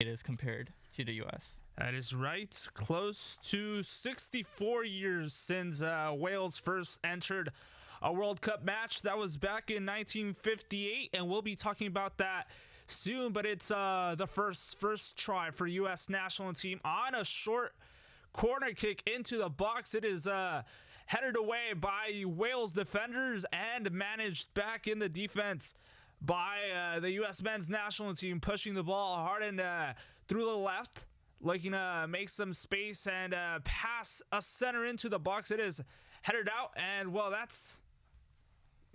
it is compared to the U.S. That is right. Close to 64 years since Wales first entered a World Cup match. That was back in 1958, and we'll be talking about that soon. But it's the first try for U.S. national team on a short corner kick into the box. It is headed away by Wales defenders and managed back in the defense by the U.S. men's national team, pushing the ball hard and through the left, looking to make some space and pass a center into the box. It is headed out, and well, that's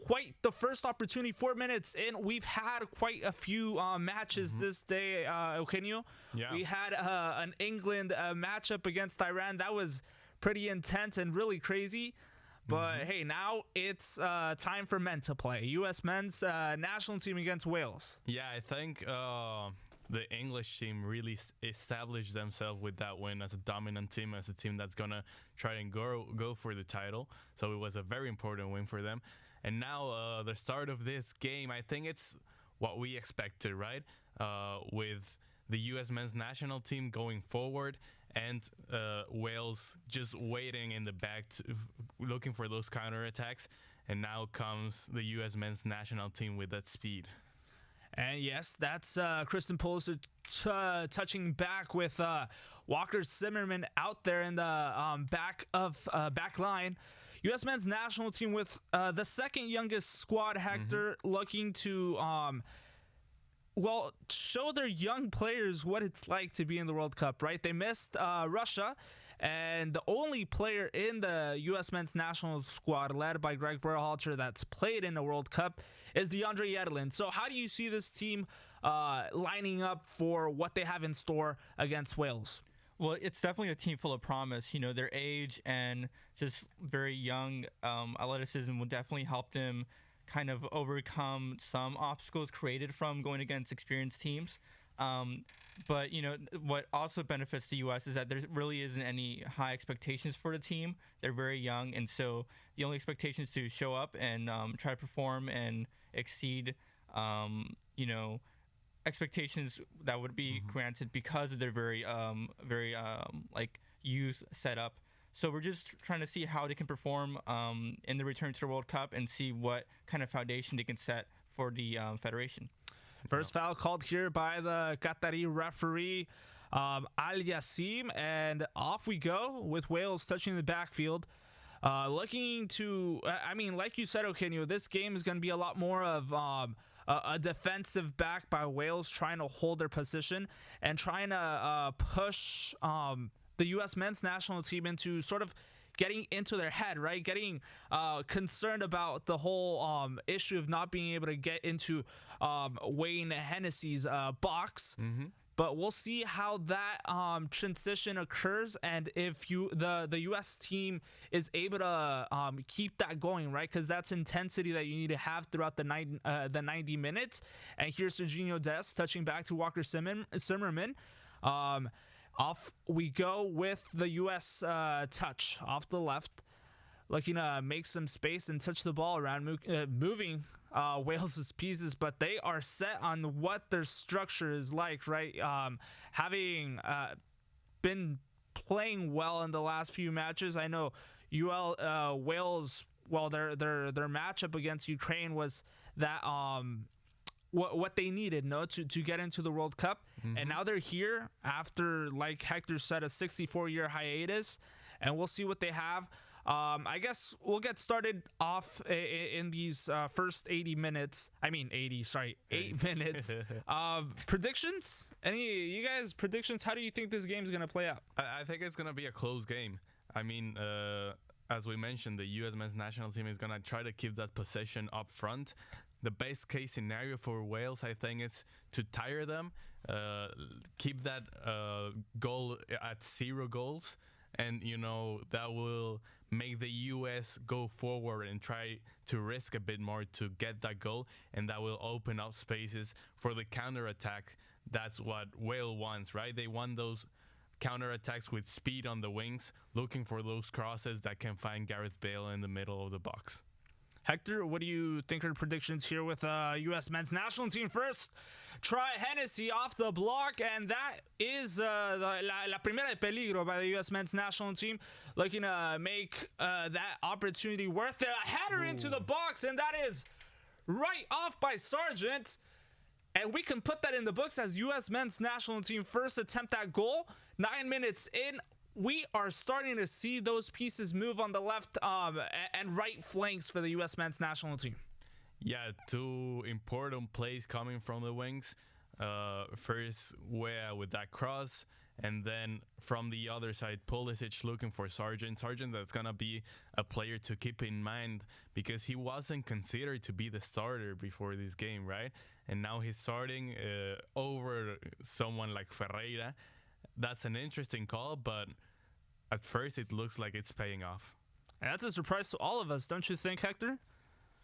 quite the first opportunity. 4 minutes in, we've had quite a few matches this day, Eugenio. Yeah. We had an England matchup against Iran. That was pretty intense and really crazy. But hey, now it's time for men to play. U.S. men's national team against Wales. Yeah, I think the English team really established themselves with that win as a dominant team, as a team that's going to try and go for the title. So it was a very important win for them. And now the start of this game, I think it's what we expected, right? With the U.S. men's national team going forward and Wales just waiting in the back, looking for those counterattacks. And now comes the U.S. men's national team with that speed. And yes, that's Kristen Pulisic touching back with Walker Zimmerman out there in the back line. U.S. men's national team with the second youngest squad, Hector, looking to show their young players what it's like to be in the World Cup, right? They missed Russia, and the only player in the U.S. men's national squad, led by Greg Berhalter, that's played in the World Cup is DeAndre Yedlin. So how do you see this team lining up for what they have in store against Wales? Well, it's definitely a team full of promise. You know, their age and just very young athleticism will definitely help them kind of overcome some obstacles created from going against experienced teams. But, you know, what also benefits the U.S. is that there really isn't any high expectations for the team. They're very young, and so the only expectation is to show up and try to perform and exceed, expectations that would be granted because of their very youth setup. So we're just trying to see how they can perform in the return to the World Cup and see what kind of foundation they can set for the federation. First foul called here by the Qatari referee, Al Yassim, and off we go with Wales touching the backfield. Looking to, like you said, Eugenio, this game is going to be a lot more of a defensive back by Wales, trying to hold their position and trying to push the U.S. men's national team into sort of getting into their head, right? Getting concerned about the whole issue of not being able to get into Wayne Hennessy's box. But we'll see how that transition occurs, and if the U.S. team is able to keep that going, right? Because that's intensity that you need to have throughout the 90 minutes. And here's Serginho Dest touching back to Walker Zimmerman. Off we go with the U.S. touch off the left, looking to make some space and touch the ball around, moving Wales's pieces, but they are set on what their structure is like, right? Having been playing well in the last few matches, I know Wales, well, their matchup against Ukraine was that what they needed, to get into the World Cup. And now they're here after, like Hector said, a 64-year hiatus, and we'll see what they have. I guess we'll get started off in these first 8 minutes. 8 minutes. Predictions? You guys predictions? How do you think this game's going to play out? I think it's going to be a close game. As we mentioned, the U.S. men's national team is going to try to keep that possession up front. The best case scenario for Wales, I think, is to tire them, keep that goal at 0 goals, and that will make the U.S. go forward and try to risk a bit more to get that goal, and that will open up spaces for the counterattack. That's what Wales wants, right? They want those counterattacks with speed on the wings, looking for those crosses that can find Gareth Bale in the middle of the box. Hector, what do you think are predictions here with U.S. men's national team? First, try Hennessy off the block, and that is la primera de peligro by the U.S. men's national team, looking to make that opportunity worth it. A header into the box, and that is right off by Sargent. And we can put that in the books as U.S. men's national team first attempt at goal. 9 minutes in, we are starting to see those pieces move on the left and right flanks for the U.S. men's national team. Yeah, two important plays coming from the wings. First, Wea with that cross, and then from the other side, Pulisic looking for Sargent. Sargent, that's going to be a player to keep in mind because he wasn't considered to be the starter before this game, right? And now he's starting over someone like Ferreira. That's an interesting call, but at first it looks like it's paying off. And that's a surprise to all of us, don't you think, Hector?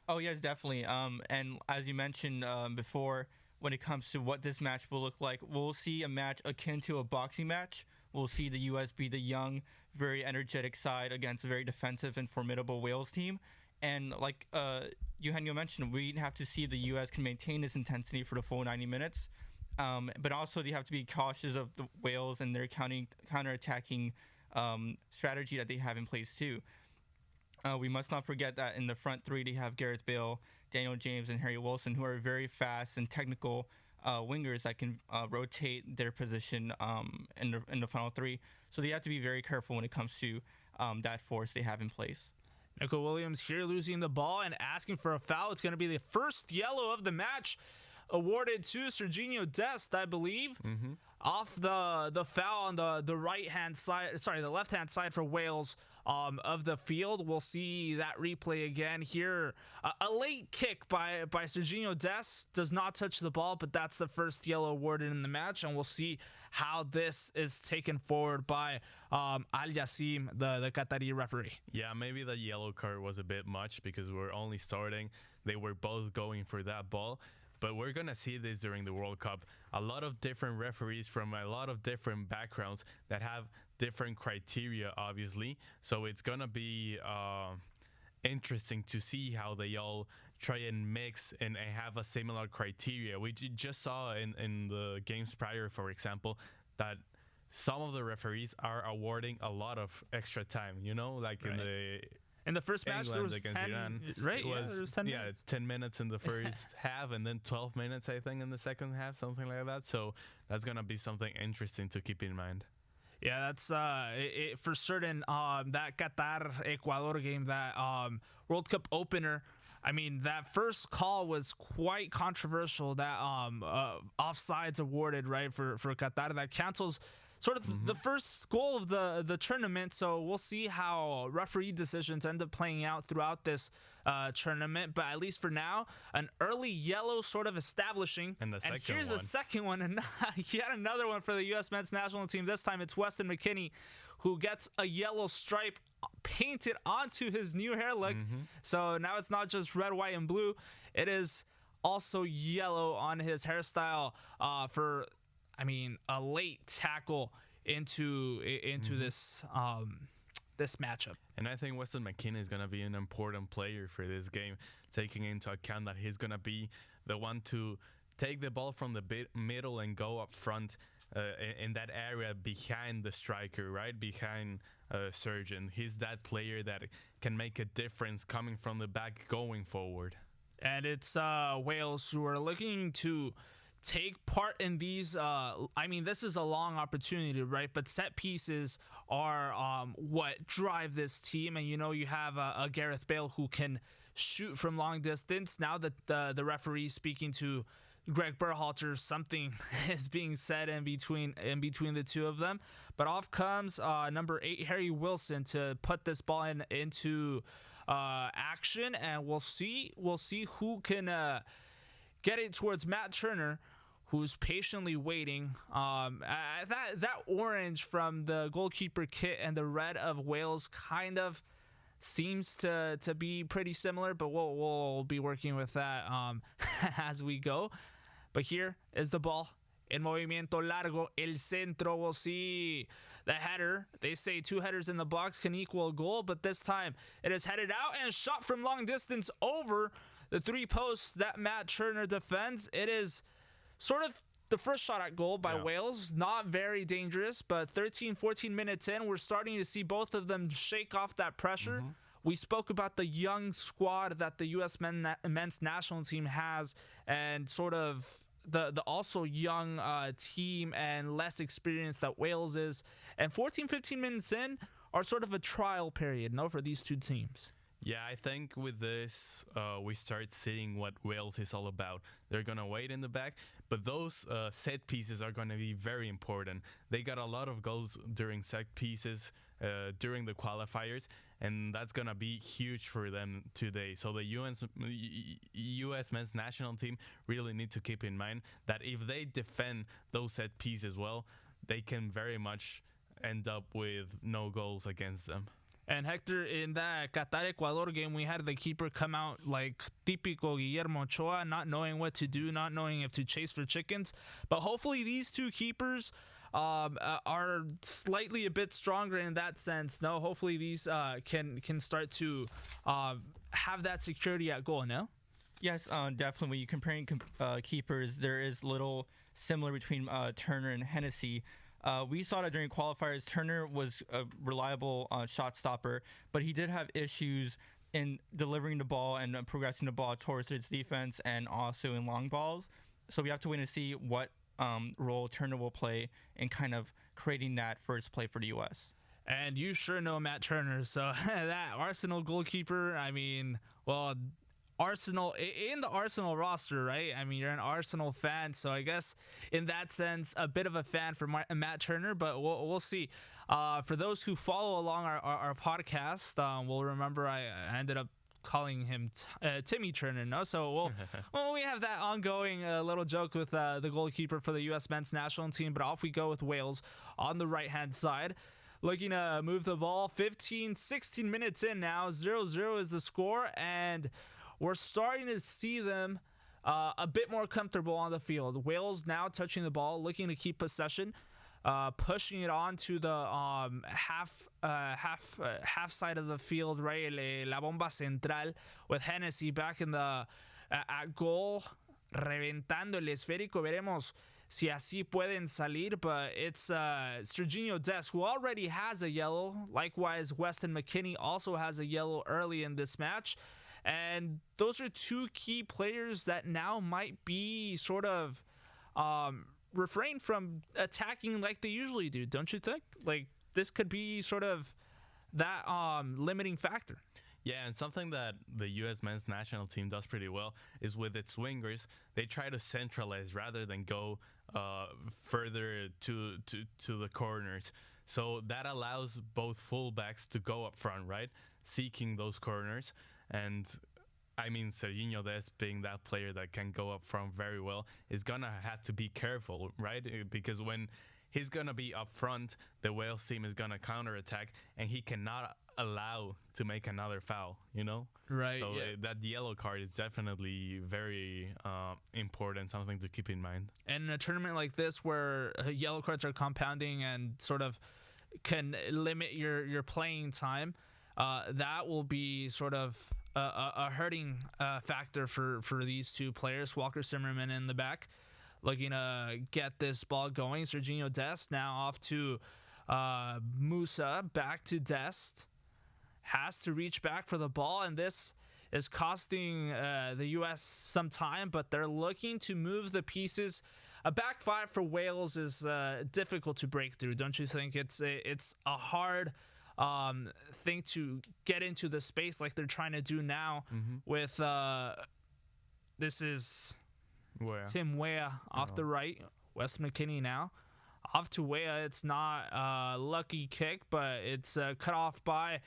Oh, yes, definitely. And as you mentioned before, when it comes to what this match will look like, we'll see a match akin to a boxing match. We'll see the U.S. be the young, very energetic side against a very defensive and formidable Wales team. And like Eugenio mentioned, we have to see if the U.S. can maintain this intensity for the full 90 minutes. But also they have to be cautious of the Wales and their counter-attacking strategy that they have in place too. We must not forget that in the front three, they have Gareth Bale, Daniel James, and Harry Wilson, who are very fast and technical wingers that can rotate their position in the final three. So they have to be very careful when it comes to that force they have in place. Nico Williams here losing the ball and asking for a foul. It's going to be the first yellow of the match, awarded to Serginho Dest, I believe. Off the foul on the right-hand side, the left-hand side for Wales of the field. We'll see that replay again here. A late kick by Serginho Dest does not touch the ball, but that's the first yellow awarded in the match, and we'll see how this is taken forward by Al Yassim, the Qatari referee. Yeah, maybe the yellow card was a bit much because we're only starting. They were both going for that ball. But we're going to see this during the World Cup. A lot of different referees from a lot of different backgrounds that have different criteria, obviously. So it's going to be interesting to see how they all try and mix and have a similar criteria. We just saw in the games prior, for example, that some of the referees are awarding a lot of extra time, like right. In the first match, there was 10, Iran, right? There was 10 minutes. 10 minutes in the first half and then 12 minutes, I think, in the second half, something like that. So that's going to be something interesting to keep in mind. Yeah, that's for certain. That Qatar-Ecuador game, that World Cup opener, I mean, that first call was quite controversial. That offsides awarded, right, for Qatar. That cancels sort of the first goal of the tournament. So we'll see how referee decisions end up playing out throughout this tournament. But at least for now, an early yellow sort of establishing. And here's a second one, and yet another one for the U.S. men's national team. This time it's Weston McKennie, who gets a yellow stripe painted onto his new hair look. So now it's not just red, white, and blue. It is also yellow on his hairstyle for, a late tackle into this this matchup. And I think Weston McKennie is going to be an important player for this game, taking into account that he's going to be the one to take the ball from the middle and go up front in that area behind the striker, right? Behind Sargent. He's that player that can make a difference coming from the back going forward. And it's Wales who are looking to take part in these. This is a long opportunity, right? But set pieces are what drive this team. And, you have a Gareth Bale who can shoot from long distance. Now that the referee speaking to Greg Berhalter, something is being said in between the two of them. But off comes number 8, Harry Wilson, to put this ball into action. And we'll see who can get it towards Matt Turner, who's patiently waiting. That orange from the goalkeeper kit and the red of Wales kind of seems to be pretty similar, but we'll be working with that as we go. But here is the ball El movimiento largo, el centro. We'll see the header. They say 2 headers in the box can equal a goal, but this time it is headed out and shot from long distance over the 3 posts that Matt Turner defends. It is sort of the first shot at goal by Wales. Not very dangerous, but 13, 14 minutes in, we're starting to see both of them shake off that pressure. We spoke about the young squad that the U.S. men's national team has, and sort of the also young team and less experienced that Wales is. And 14, 15 minutes in are sort of a trial period, for these two teams. Yeah, I think with this, we start seeing what Wales is all about. They're going to wait in the back, but those set pieces are going to be very important. They got a lot of goals during set pieces during the qualifiers, and that's going to be huge for them today. So the U.S. men's national team really need to keep in mind that if they defend those set pieces well, they can very much end up with no goals against them. And Hector, in that Qatar-Ecuador game, we had the keeper come out like típico Guillermo Ochoa, not knowing what to do, not knowing if to chase for chickens. But hopefully these two keepers are slightly a bit stronger in that sense. No, hopefully these can start to have that security at goal, no? Yes, definitely. When you're comparing keepers, there is little similar between Turner and Hennessy. We saw that during qualifiers, Turner was a reliable shot stopper, but he did have issues in delivering the ball and progressing the ball towards its defense and also in long balls. So we have to wait and see what role Turner will play in kind of creating that first play for the U.S. And you sure know Matt Turner, so that Arsenal goalkeeper, I mean, well, Arsenal in the Arsenal roster, right? I mean, you're an Arsenal fan, so I guess in that sense, a bit of a fan for Matt Turner, but we'll see. For those who follow along our podcast, will remember I ended up calling him Timmy Turner, no? So we have that ongoing little joke with the goalkeeper for the U.S. men's national team, but off we go with Wales on the right-hand side. Looking to move the ball, 15, 16 minutes in now, 0-0 is the score, and we're starting to see them a bit more comfortable on the field. Wales now touching the ball, looking to keep possession, pushing it on to the half side of the field, right? La bomba central, with Hennessy back in the at goal, reventando el esférico. Veremos si así pueden salir, but it's Serginho Dest, who already has a yellow. Likewise, Weston McKennie also has a yellow early in this match. And those are two key players that now might be sort of refrain from attacking like they usually do, don't you think? Like, this could be sort of that limiting factor. Yeah, and something that the U.S. men's national team does pretty well is with its wingers, they try to centralize rather than go further to the corners. So that allows both fullbacks to go up front, right? Seeking those corners. And I mean, Serginho Dest, being that player that can go up front very well, is going to have to be careful, right? Because when he's going to be up front, the Wales team is going to counterattack, and he cannot allow to make another foul, Right. So that yellow card is definitely very important, something to keep in mind. And in a tournament like this where yellow cards are compounding and sort of can limit your playing time, that will be sort of a hurting factor for these two players. Walker Zimmerman in the back, looking to get this ball going. Serginho Dest now off to Musa, back to Dest. Has to reach back for the ball, and this is costing the U.S. some time, but they're looking to move the pieces. A back five for Wales is difficult to break through, don't you think? It's a hard thing to get into the space like they're trying to do now with this is Tim Weah off the right, West McKennie now off to Weah. It's not a lucky kick, but it's cut off by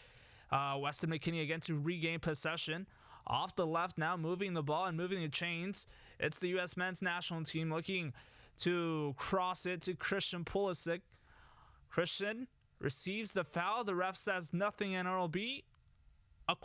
Weston McKennie again to regain possession. Off the left now, moving the ball and moving the chains. It's the U.S. men's national team looking to cross it to Christian Pulisic. Christian receives the foul. The ref says nothing, and it'll be a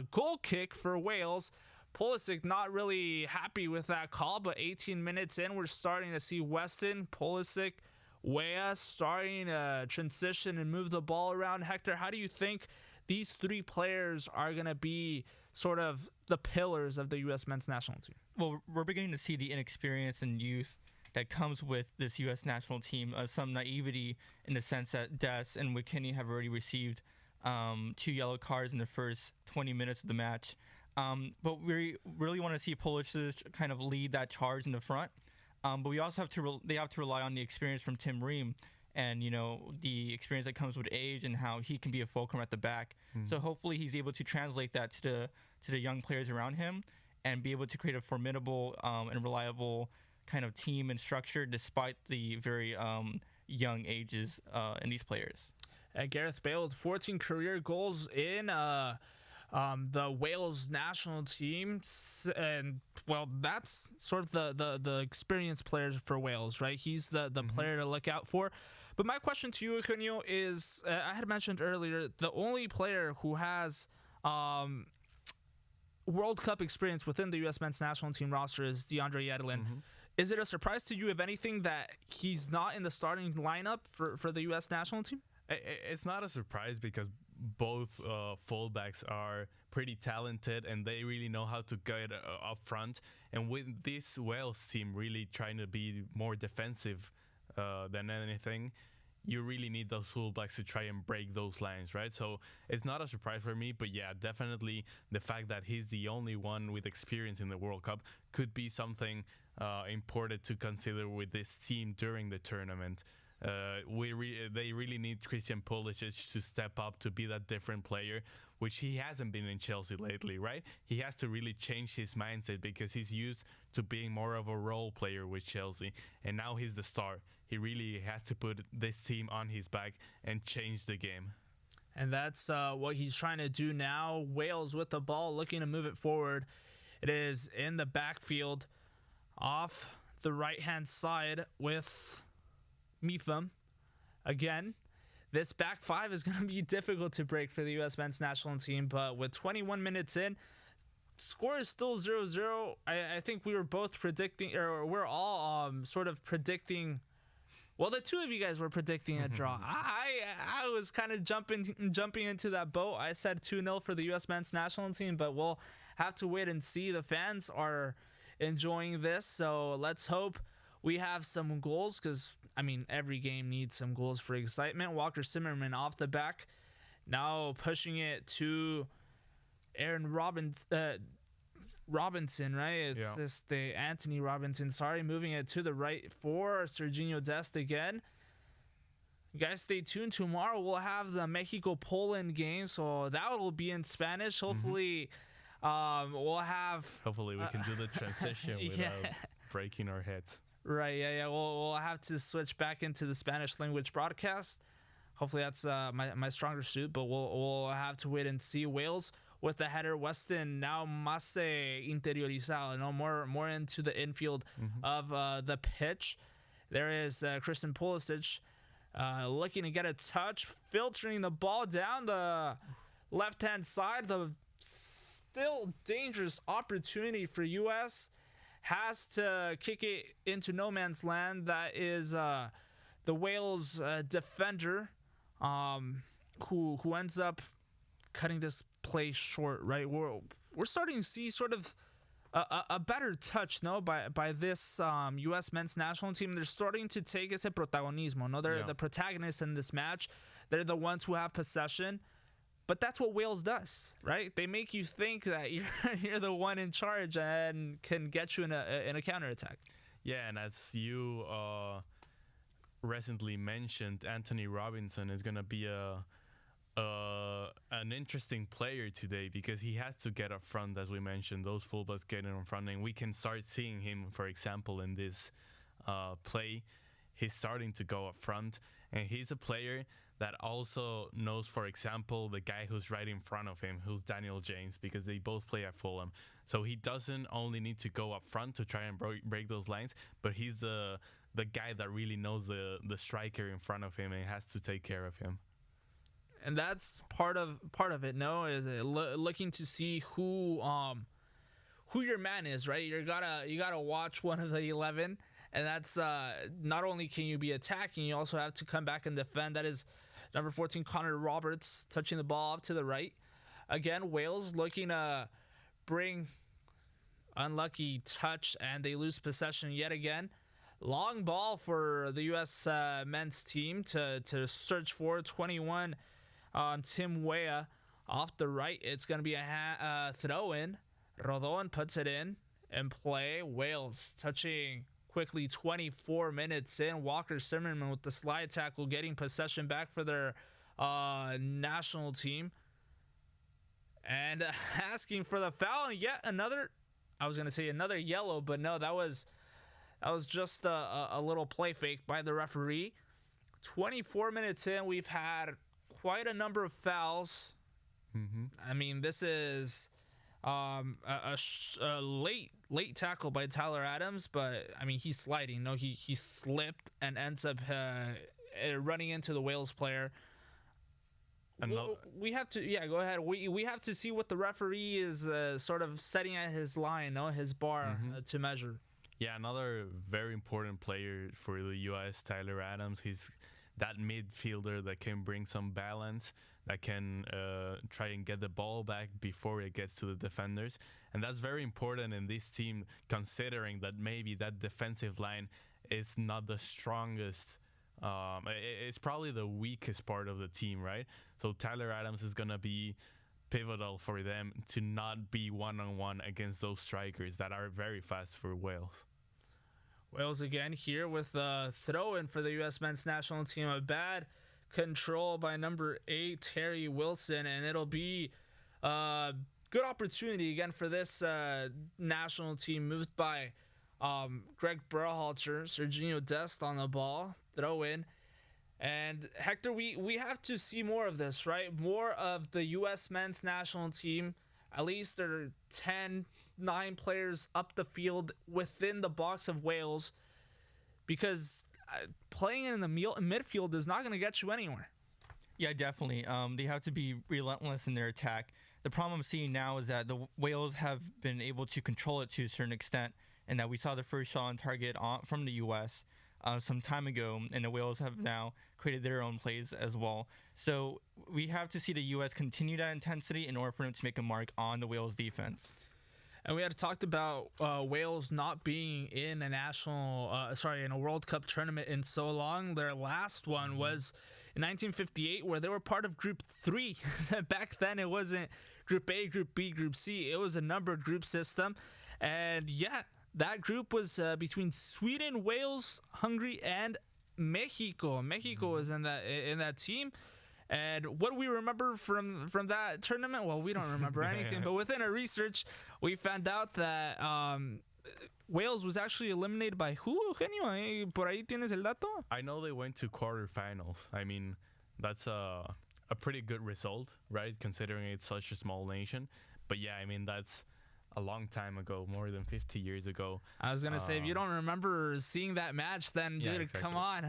goal kick for Wales. Pulisic not really happy with that call, but 18 minutes in, we're starting to see Weston, Pulisic, Weah starting to transition and move the ball around. Hector, how do you think these three players are going to be sort of the pillars of the U.S. men's national team? Well, we're beginning to see the inexperience and youth that comes with this U.S. national team, some naivety in the sense that Des and McKinney have already received 2 yellow cards in the first 20 minutes of the match. But we really want to see Pulisic kind of lead that charge in the front. But we also they have to rely on the experience from Tim Ream and, the experience that comes with age and how he can be a fulcrum at the back. So hopefully he's able to translate that to the young players around him and be able to create a formidable and reliable kind of team and structure despite the very young ages in these players. Gareth Bale with 14 career goals in the Wales national team, and well, that's sort of the experienced players for Wales, right? He's the player to look out for. But my question to you, Acunio, is I had mentioned earlier the only player who has World Cup experience within the U.S. men's national team roster is DeAndre Yedlin. Is it a surprise to you, if anything, that he's not in the starting lineup for the U.S. national team? It's not a surprise because both fullbacks are pretty talented and they really know how to get up front. And with this Wales team really trying to be more defensive than anything, you really need those fullbacks to try and break those lines, right? So it's not a surprise for me, but yeah, definitely the fact that he's the only one with experience in the World Cup could be something important to consider with this team during the tournament. They really need Christian Pulisic to step up to be that different player, which he hasn't been in Chelsea lately, right? He has to really change his mindset because he's used to being more of a role player with Chelsea, and now he's the star. He really has to put this team on his back and change the game. And that's what he's trying to do now. Wales with the ball, looking to move it forward. It is in the backfield off the right-hand side with Mifam. Again, this back five is going to be difficult to break for the U.S. men's national team, but with 21 minutes in, score is still 0-0. I think we were both predicting, or we're all sort of predicting. Well, the two of you guys were predicting a draw. I was kind of jumping into that boat. I said 2-0 for the U.S. men's national team, but we'll have to wait and see. The fans are enjoying this, so let's hope we have some goals because, I mean, every game needs some goals for excitement. Walker Zimmerman off the back, now pushing it to Aaron Robinson, right? It's just the Anthony Robinson, moving it to the right for Serginho Dest again. You guys stay tuned. Tomorrow we'll have the Mexico-Poland game, so that will be in Spanish. Hopefully we'll have... Hopefully we can do the transition without breaking our heads. Right, yeah. We'll have to switch back into the Spanish language broadcast. Hopefully that's my stronger suit, but we'll have to wait and see. Wales with the header. Weston now más interiorizado, more into the infield of the pitch. There is Christian Pulisic looking to get a touch, filtering the ball down the left-hand side. The still dangerous opportunity for U.S. has to kick it into no man's land. That is the Wales defender who ends up cutting this play short, right? We're starting to see sort of a better touch, by this U.S. men's national team. They're starting to take ese protagonismo, no? They're the protagonists in this match. They're the ones who have possession. But that's what Wales does, right? They make you think that you're the one in charge and can get you in a counterattack. Yeah, and as you recently mentioned, Anthony Robinson is going to be an interesting player today because he has to get up front, as we mentioned. Those fullbacks getting up front, and we can start seeing him, for example, in this play. He's starting to go up front, and he's a player that also knows, for example, the guy who's right in front of him, who's Daniel James, because they both play at Fulham. So he doesn't only need to go up front to try and break those lines, but he's the guy that really knows the striker in front of him and has to take care of him. And that's part of it, no? Is looking to see who who your man is, right? You gotta watch one of the 11, and that's not only can you be attacking, you also have to come back and defend. That is number 14, Connor Roberts, touching the ball off to the right. Again, Wales looking to bring unlucky touch, and they lose possession yet again. Long ball for the U.S. men's team to search for 21 on Tim Weah off the right. It's going to be a throw-in. Rodon puts it in and play. Wales touching quickly 24 minutes in. Walker Zimmerman with the slide tackle, getting possession back for their national team. And asking for the foul. And yet another, I was going to say another yellow, but no, that was just a little play fake by the referee. 24 minutes in, we've had quite a number of fouls. I mean, this is a late tackle by Tyler Adams, but I mean, he's sliding. No, he slipped and ends up running into the Wales player. We have to, go ahead. We have to see what the referee is sort of setting at his line, his bar to measure. Yeah, another very important player for the U.S., Tyler Adams. He's that midfielder that can bring some balance, that can try and get the ball back before it gets to the defenders. And that's very important in this team, considering that maybe that defensive line is not the strongest. It's probably the weakest part of the team, right? So Tyler Adams is going to be pivotal for them to not be one-on-one against those strikers that are very fast for Wales. Wales again here with a throw-in for the U.S. men's national team. A bad control by number 8, Terry Wilson, and it'll be a good opportunity again for this national team, moved by Greg Berhalter. Serginho Dest on the ball, throw-in. And Hector, we have to see more of this, right? More of the U.S. men's national team. At least there are 9 players up the field within the box of Wales, because playing in the midfield is not going to get you anywhere. Yeah, definitely. They have to be relentless in their attack. The problem I'm seeing now is that the Wales have been able to control it to a certain extent, and that we saw the first shot on target from the U.S. Some time ago, and the Wales have now created their own plays as well. So we have to see the U.S. continue that intensity in order for them to make a mark on the Wales defense. And we had talked about Wales not being in a World Cup tournament in so long. Their last one was in 1958, where they were part of Group 3. Back then, it wasn't Group A, Group B, Group C. It was a numbered group system. And yeah, that group was between Sweden, Wales, Hungary, and Mexico. Mexico was in that team. And what do we remember from that tournament? Well, we don't remember anything. But within our research, we found out that Wales was actually eliminated by who, Eugenio? ¿Por ahí tienes el dato? I know they went to quarterfinals. I mean, that's a pretty good result, right? Considering it's such a small nation. But yeah, I mean, that's a long time ago, more than 50 years ago. I was going to say, if you don't remember seeing that match, then, dude, exactly. Come on.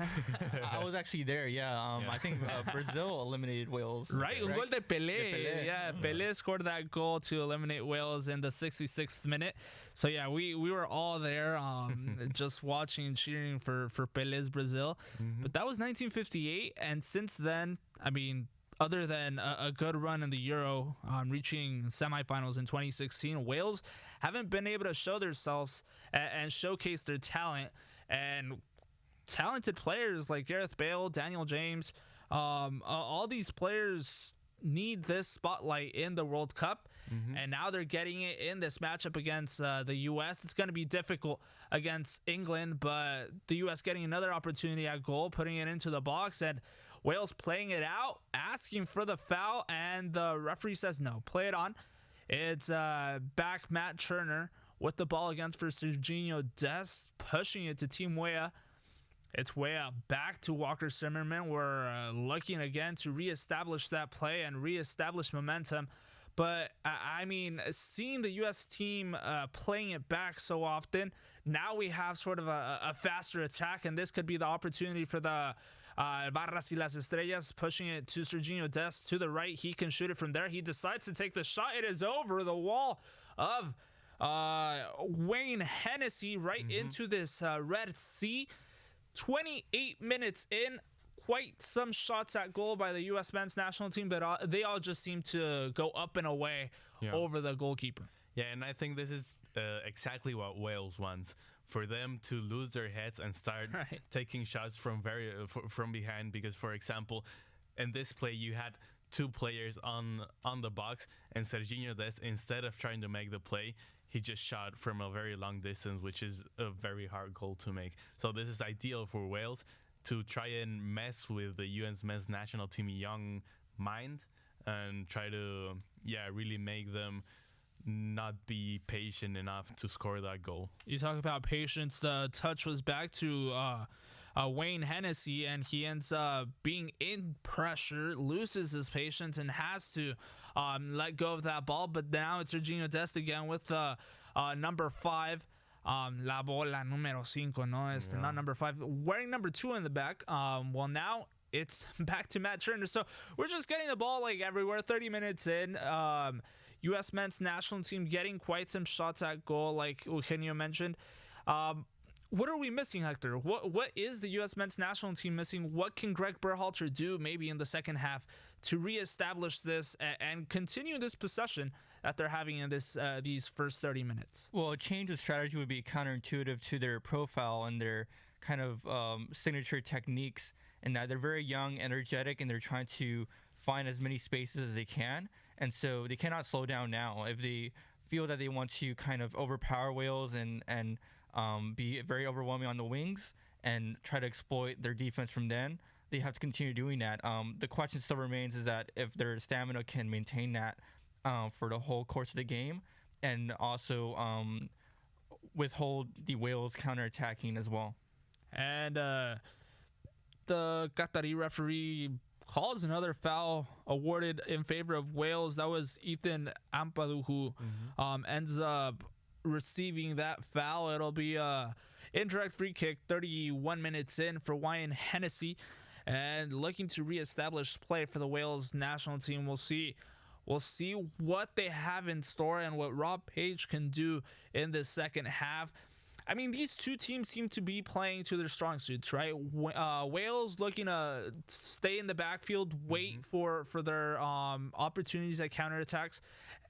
I was actually there, yeah. I think Brazil eliminated Wales. Right, un gol de Pelé. Yeah, Pelé scored that goal to eliminate Wales in the 66th minute. So, yeah, we were all there just watching and cheering for Pelé's Brazil. But that was 1958, and since then, I mean, other than a good run in the Euro, reaching semifinals in 2016, Wales haven't been able to show themselves and showcase their talent. And talented players like Gareth Bale, Daniel James, all these players need this spotlight in the World Cup. And now they're getting it in this matchup against the U.S. It's going to be difficult against England, but the U.S. getting another opportunity at goal, putting it into the box, and Wales playing it out, asking for the foul, and the referee says no, play it on. It's back Matt Turner with the ball against for Serginho Dest, pushing it to Team Weah. It's Weah back to Walker Zimmerman. We're looking again to reestablish that play and reestablish momentum. But, I mean, seeing the U.S. team playing it back so often, now we have sort of a faster attack, and this could be the opportunity for the Barras y las Estrellas, pushing it to Serginho Dest to the right. He can shoot it from there. He decides to take the shot. It is over the wall of Wayne Hennessy right into this Red Sea. 28 minutes in, quite some shots at goal by the U.S. men's national team, but they all just seem to go up and away over the goalkeeper. Yeah, and I think this is exactly what Wales wants. For them to lose their heads and start taking shots from from behind. Because, for example, in this play, you had two players on the box, and Serginho Dest, instead of trying to make the play, he just shot from a very long distance, which is a very hard goal to make. So this is ideal for Wales to try and mess with the U.S. men's national team young mind and try to, really make them not be patient enough to score that goal. You talk about patience. The touch was back to Wayne Hennessy, and he ends up being in pressure, loses his patience, and has to let go of that ball. But now it's Serginho Dest again with number 5. La bola número 5, no? Not number 5. Wearing number 2 in the back. Well, now it's back to Matt Turner. So we're just getting the ball like everywhere. 30 minutes in. U.S. men's national team getting quite some shots at goal, like Eugenio mentioned. What are we missing, Hector? What is the U.S. men's national team missing? What can Greg Berhalter do maybe in the second half to reestablish this and continue this possession that they're having in these first 30 minutes? Well, a change of strategy would be counterintuitive to their profile and their kind of signature techniques, and that they're very young, energetic, and they're trying to find as many spaces as they can. And so they cannot slow down now. If they feel that they want to kind of overpower Wales and be very overwhelming on the wings and try to exploit their defense from then, they have to continue doing that. The question still remains is that if their stamina can maintain that for the whole course of the game, and also withhold the Wales counterattacking as well. And the Qatari referee calls another foul awarded in favor of Wales. That was Ethan Ampadu who ends up receiving that foul. It'll be a indirect free kick 31 minutes in for Wayne Hennessy, and looking to reestablish play for the Wales national team. We'll see what they have in store and what Rob Page can do in the second half. I mean, these two teams seem to be playing to their strong suits, right? Wales looking to stay in the backfield, wait for their opportunities at counterattacks,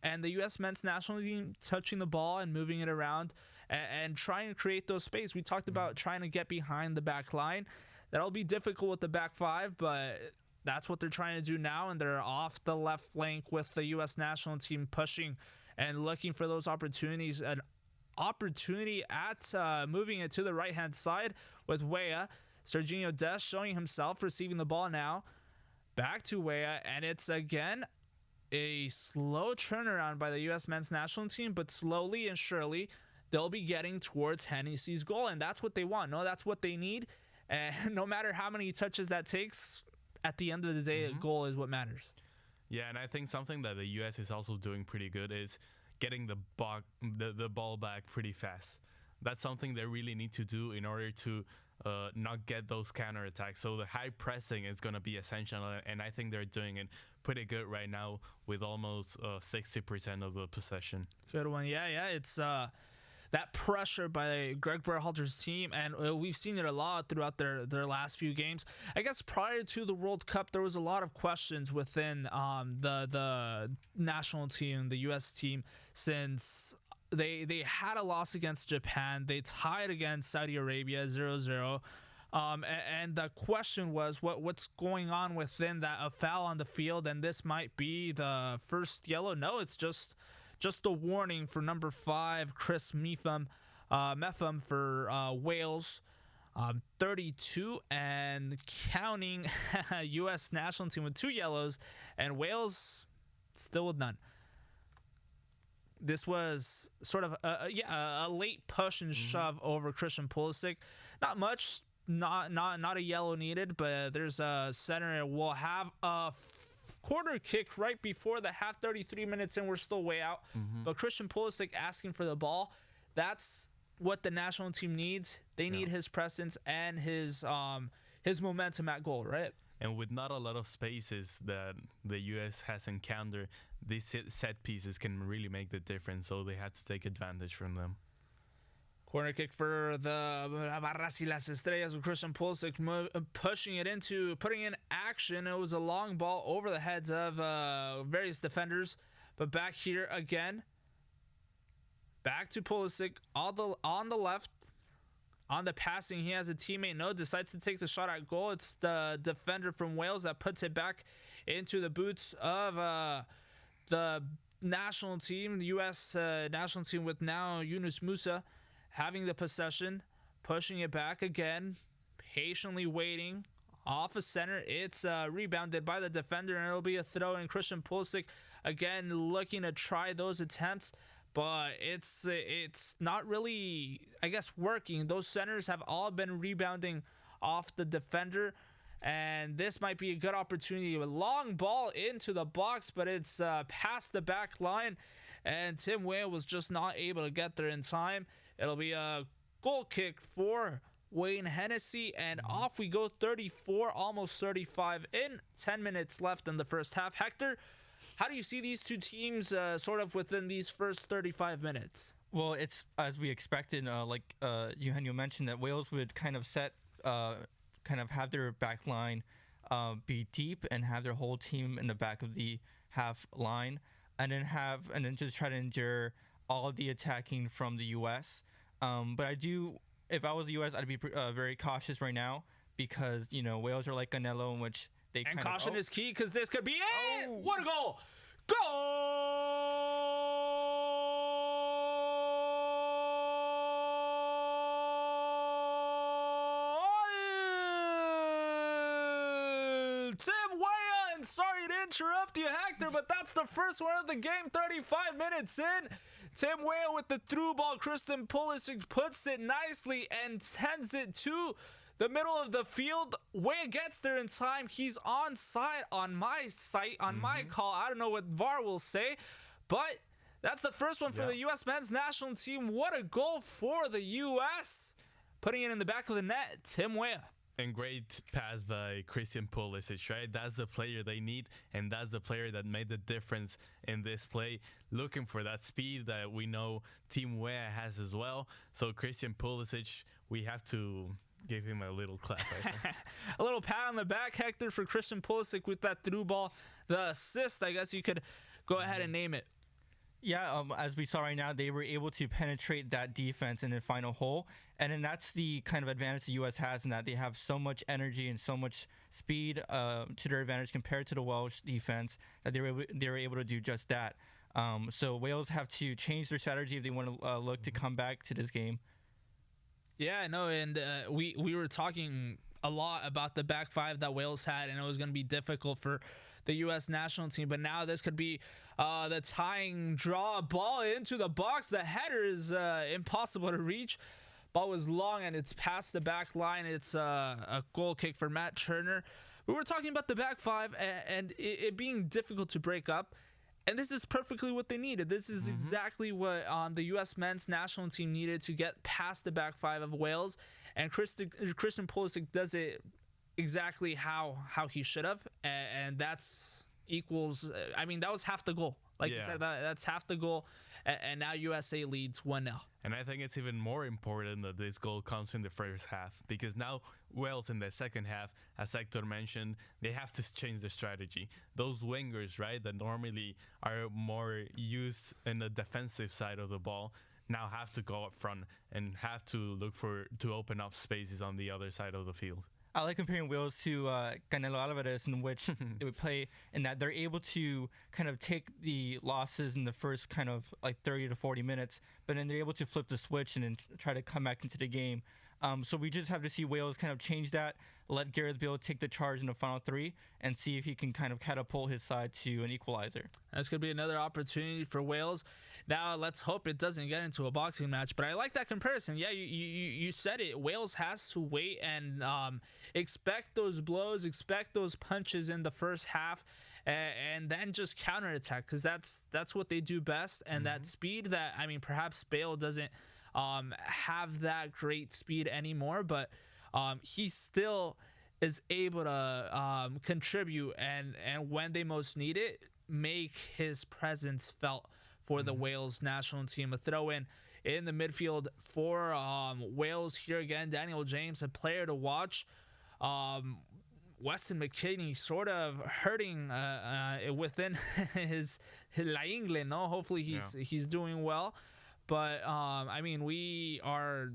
and the U.S. men's national team touching the ball and moving it around and trying to create those space. We talked about trying to get behind the back line. That'll be difficult with the back 5, but that's what they're trying to do now, and they're off the left flank with the U.S. national team pushing and looking for those opportunities. An opportunity at moving it to the right-hand side with Weah. Serginho Dest showing himself, receiving the ball now. Back to Weah, and it's again a slow turnaround by the U.S. men's national team, but slowly and surely they'll be getting towards Hennessy's goal, and that's what they want. No, that's what they need, and no matter how many touches that takes, at the end of the day, a goal is what matters. Yeah, and I think something that the U.S. is also doing pretty good is getting the ball back pretty fast. That's something they really need to do in order to not get those counterattacks. So the high pressing is going to be essential, and I think they're doing it pretty good right now with almost 60% of the possession. Good one. Yeah, it's that pressure by Greg Berhalter's team, and we've seen it a lot throughout their last few games. I guess prior to the World Cup, there was a lot of questions within the national team, the U.S. team, since they had a loss against Japan. They tied against Saudi Arabia 0-0. And the question was what's going on within that, a foul on the field, and this might be the first yellow. No, it's just a warning for number 5, Chris Mepham for Wales. 32 and counting. U.S. national team with 2 yellows, and Wales still with none. This was sort of a late push and shove over Christian Pulisic. Not much, not a yellow needed, but there's a center. We'll have a quarter kick right before the half, 33 minutes, and we're still way out. But Christian Pulisic asking for the ball. That's what the national team needs. They need his presence and his momentum at goal, right? And with not a lot of spaces that the U.S. has encountered, these set pieces can really make the difference. So they had to take advantage from them. Corner kick for the Barras y las Estrellas with Christian Pulisic pushing it into, putting in action. It was a long ball over the heads of various defenders. But back here again, back to Pulisic on the left. On the passing, he has a teammate, decides to take the shot at goal. It's the defender from Wales that puts it back into the boots of the national team, the U.S. National team, with now Yunus Musa having the possession, pushing it back again, patiently waiting off a center. It's rebounded by the defender, and it'll be a throw in. Christian Pulisic again looking to try those attempts, but it's not really, I guess, working. Those centers have all been rebounding off the defender, and this might be a good opportunity. A long ball into the box, but it's past the back line, and Tim Weah was just not able to get there in time. It'll be a goal kick for Wayne Hennessy, and off we go. 34, almost 35 in 10 minutes left in the first half. Hector, how do you see these two teams sort of within these first 35 minutes? Well, it's as we expected. Like Eugenio mentioned, that Wales would kind of have their back line be deep and have their whole team in the back of the half line, and then just try to endure all of the attacking from the U.S. But if I was the U.S., I'd be very cautious right now, because Wales are like Canelo, in which they and caution is key, because this could be it. What a goal! Tim Weah, and sorry to interrupt you, Hector, but that's the first one of the game. 35 minutes in, Tim Weah with the through ball. Christian Pulisic puts it nicely and sends it to the middle of the field. Weah gets there in time. He's onside on my my call. I don't know what VAR will say, but that's the first one for the U.S. men's national team. What a goal for the U.S. Putting it in the back of the net, Tim Weah. And great pass by Christian Pulisic, right? That's the player they need, and that's the player that made the difference in this play. Looking for that speed that we know Team Weah has as well. So Christian Pulisic, we have to give him a little clap, I think. A little pat on the back, Hector, for Christian Pulisic with that through ball. The assist, I guess you could go ahead and name it. Yeah, as we saw right now, they were able to penetrate that defense in the final hole. And then that's the kind of advantage the U.S. has, in that they have so much energy and so much speed to their advantage compared to the Welsh defense, that they were able to do just that. So Wales have to change their strategy if they want to look to come back to this game. Yeah, no, and we were talking a lot about the back five that Wales had, and it was going to be difficult for the U.S. national team. But now this could be the tying draw. Ball into the box. The header is impossible to reach. Ball was long, and it's past the back line. It's a goal kick for Matt Turner. We were talking about the back five and it being difficult to break up. And this is perfectly what they needed. This is exactly what the U.S. men's national team needed to get past the back five of Wales. And Christian Pulisic does it exactly how he should have. And that's equals, I mean, that was half the goal. Like you said, that's half the goal. And now USA leads 1-0. And I think it's even more important that this goal comes in the first half, because now Wales in the second half, as Hector mentioned, they have to change their strategy. Those wingers, right, that normally are more used in the defensive side of the ball, now have to go up front and have to look to open up spaces on the other side of the field. I like comparing Wales to Canelo Alvarez, in which they would play, in that they're able to kind of take the losses in the first kind of like 30 to 40 minutes, but then they're able to flip the switch and then try to come back into the game. So we just have to see Wales kind of change that, let Gareth Bale take the charge in the final three, and see if he can kind of catapult his side to an equalizer. That's going to be another opportunity for Wales. Now, let's hope it doesn't get into a boxing match, but I like that comparison. Yeah, you said it. Wales has to wait and expect those blows, expect those punches in the first half, and then just counterattack, because that's what they do best. And that speed that, I mean, perhaps Bale doesn't have that great speed anymore, but he still is able to contribute, and when they most need it, make his presence felt for the Wales national team. A throw in the midfield for Wales here again. Daniel James, a player to watch. Weston McKinney sort of hurting within his La Ingle, no? Hopefully he's doing well. But, I mean, we are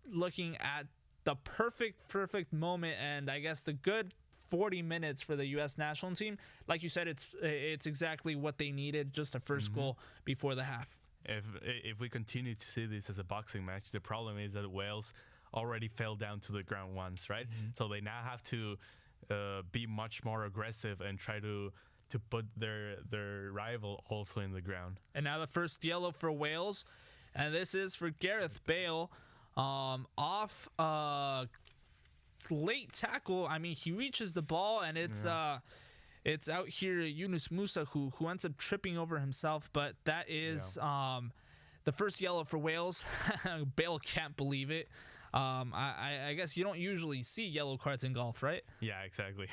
looking at the perfect moment, and I guess the good 40 minutes for the U.S. national team. Like you said, it's exactly what they needed, just a first goal before the half. If we continue to see this as a boxing match, the problem is that Wales already fell down to the ground once, right? So they now have to be much more aggressive and try to put their rival also in the ground. And now the first yellow for Wales, and this is for Gareth Bale, off late tackle. I mean, he reaches the ball, and it's out here Yunus Musa who ends up tripping over himself, but that is the first yellow for Wales. Bale can't believe it. I guess you don't usually see yellow cards in golf, right? Yeah, exactly.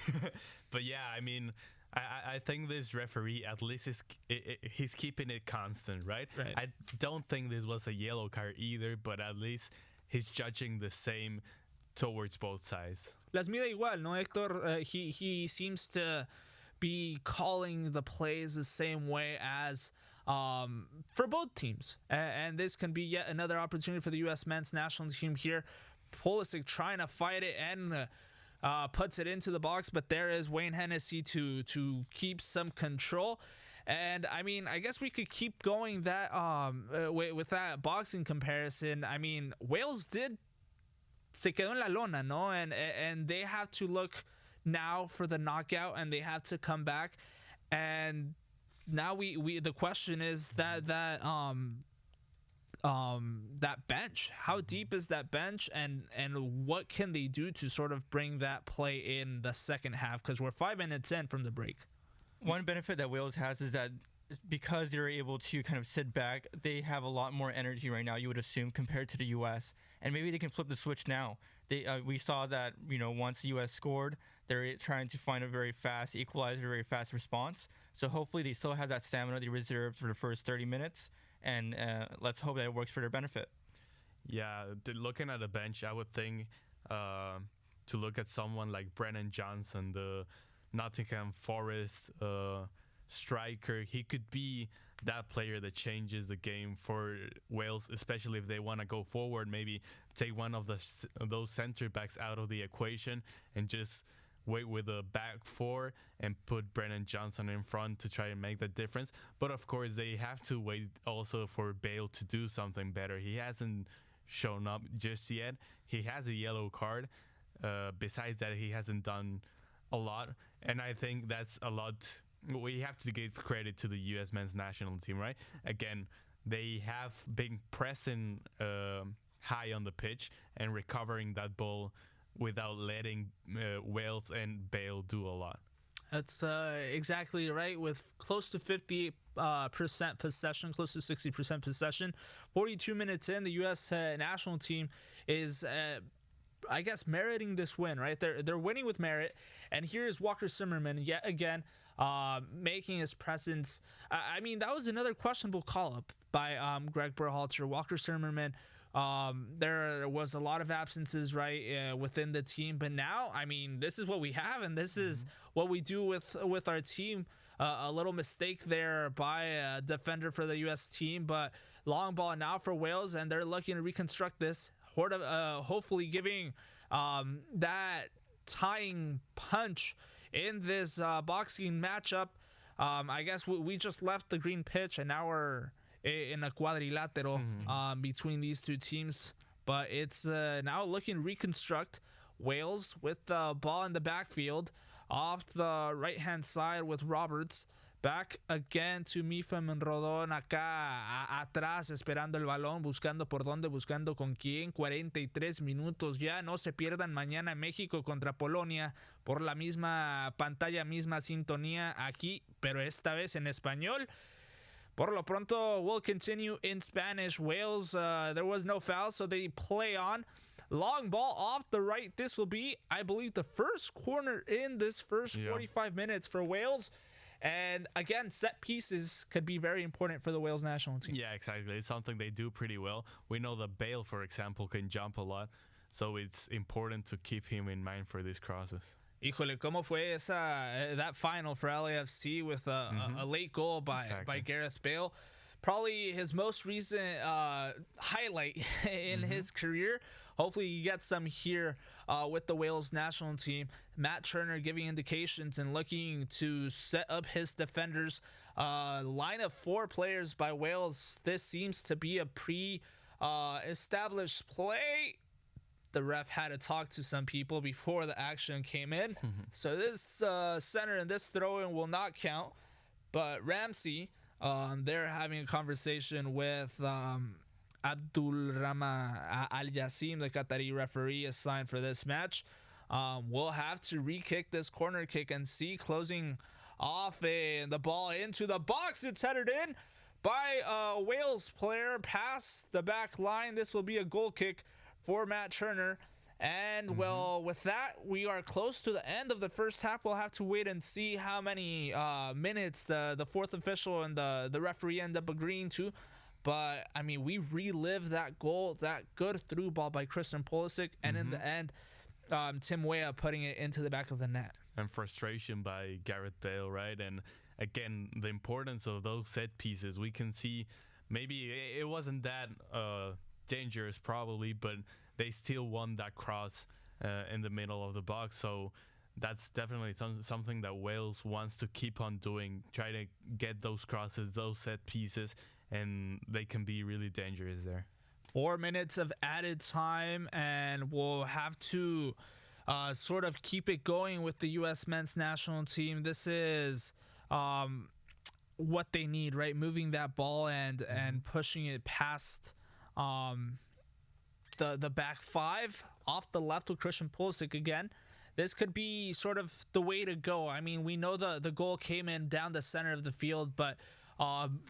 But yeah, I mean, I think this referee at least he's keeping it constant, right? I don't think this was a yellow card either, but at least he's judging the same towards both sides. Las mide igual, no, Hector? He seems to be calling the plays the same way as for both teams. And this can be yet another opportunity for the U.S. men's national team here. Pulisic trying to fight it and puts it into the box, but there is Wayne Hennessy to keep some control. And I mean, I guess we could keep going that with that boxing comparison. I mean, Wales se quedó en la lona, no? And they have to look now for the knockout, and they have to come back. And now we the question is that bench. How deep is that bench, and what can they do to sort of bring that play in the second half? Because we're 5 minutes in from the break. One benefit that Wales has is that because they're able to kind of sit back, they have a lot more energy right now, you would assume, compared to the U.S. And maybe they can flip the switch now. We saw that, once the U.S. scored, they're trying to find a very fast equalizer, very fast response. So hopefully they still have that stamina they reserved for the first 30 minutes. And let's hope that it works for their benefit. Yeah, looking at the bench, I would think to look at someone like Brennan Johnson, the Nottingham Forest striker. He could be that player that changes the game for Wales, especially if they want to go forward, maybe take one of those center backs out of the equation and just wait with a back four and put Brennan Johnson in front to try and make that difference. But of course, they have to wait also for Bale to do something better. He hasn't shown up just yet. He has a yellow card. Besides that, he hasn't done a lot. And I think that's a lot. We have to give credit to the U.S. men's national team, right? Again, they have been pressing high on the pitch and recovering that ball without letting Wales and Bale do a lot. That's exactly right. With close to 50% possession, close to 60% possession, 42 minutes in, the U.S. national team is, I guess, meriting this win, right? They're winning with merit. And here is Walker Zimmerman yet again, making his presence. I mean, that was another questionable call-up by Greg Berhalter. Walker Zimmerman, there was a lot of absences, right, within the team. But now, I mean, this is what we have, and this is what we do with our team. A little mistake there by a defender for the U.S. team, but long ball now for Wales, and they're looking to reconstruct this, hopefully giving that tying punch in this boxing matchup. I guess we just left the green pitch, and now we're in a quadrilatero between these two teams. But it's now looking to reconstruct. Wales with the ball in the backfield off the right-hand side with Roberts. Back again to Mifem Rodón acá atrás, esperando el balón, buscando por dónde, buscando con quién. 43 minutos ya. No se pierdan mañana México contra Polonia por la misma pantalla, misma sintonía aquí, pero esta vez en español. Por lo pronto, we'll continue in Spanish. Wales, there was no foul, so they play on. Long ball off the right. This will be, I believe, the first corner in this first 45 minutes for Wales. And again, set pieces could be very important for the Wales national team. Yeah, exactly. It's something they do pretty well. We know that Bale, for example, can jump a lot, so it's important to keep him in mind for these crosses. Híjole, ¿cómo fue that final for LAFC with a late goal by Gareth Bale? Probably his most recent highlight in his career. Hopefully he gets some here with the Wales national team. Matt Turner giving indications and looking to set up his defenders. Line of 4 players by Wales. This seems to be a pre-established play. The ref had to talk to some people before the action came in. So this center and this throw-in will not count. But Ramsey, they're having a conversation with Abdul Rama Al Yassim, the Qatari referee assigned for this match. We'll have to re-kick this corner kick and see closing off the ball into the box. It's headed in by a Wales player past the back line. This will be a goal kick for Matt Turner. And well, with that, we are close to the end of the first half. We'll have to wait and see how many minutes the fourth official and the referee end up agreeing to. But I mean, we relived that goal, that good through ball by Christian Pulisic, and in the end, Tim Weah putting it into the back of the net. And frustration by Gareth Bale, right? And again, the importance of those set pieces. We can see maybe it wasn't that dangerous probably, but they still won that cross in the middle of the box. So that's definitely something that Wales wants to keep on doing. Try to get those crosses, those set pieces, and they can be really dangerous there. 4 minutes of added time, and we'll have to sort of keep it going with the U.S. men's national team. This is what they need, right? Moving that ball and pushing it past the back 5 off the left with Christian Pulisic again. This could be sort of the way to go. I mean, we know the goal came in down the center of the field, but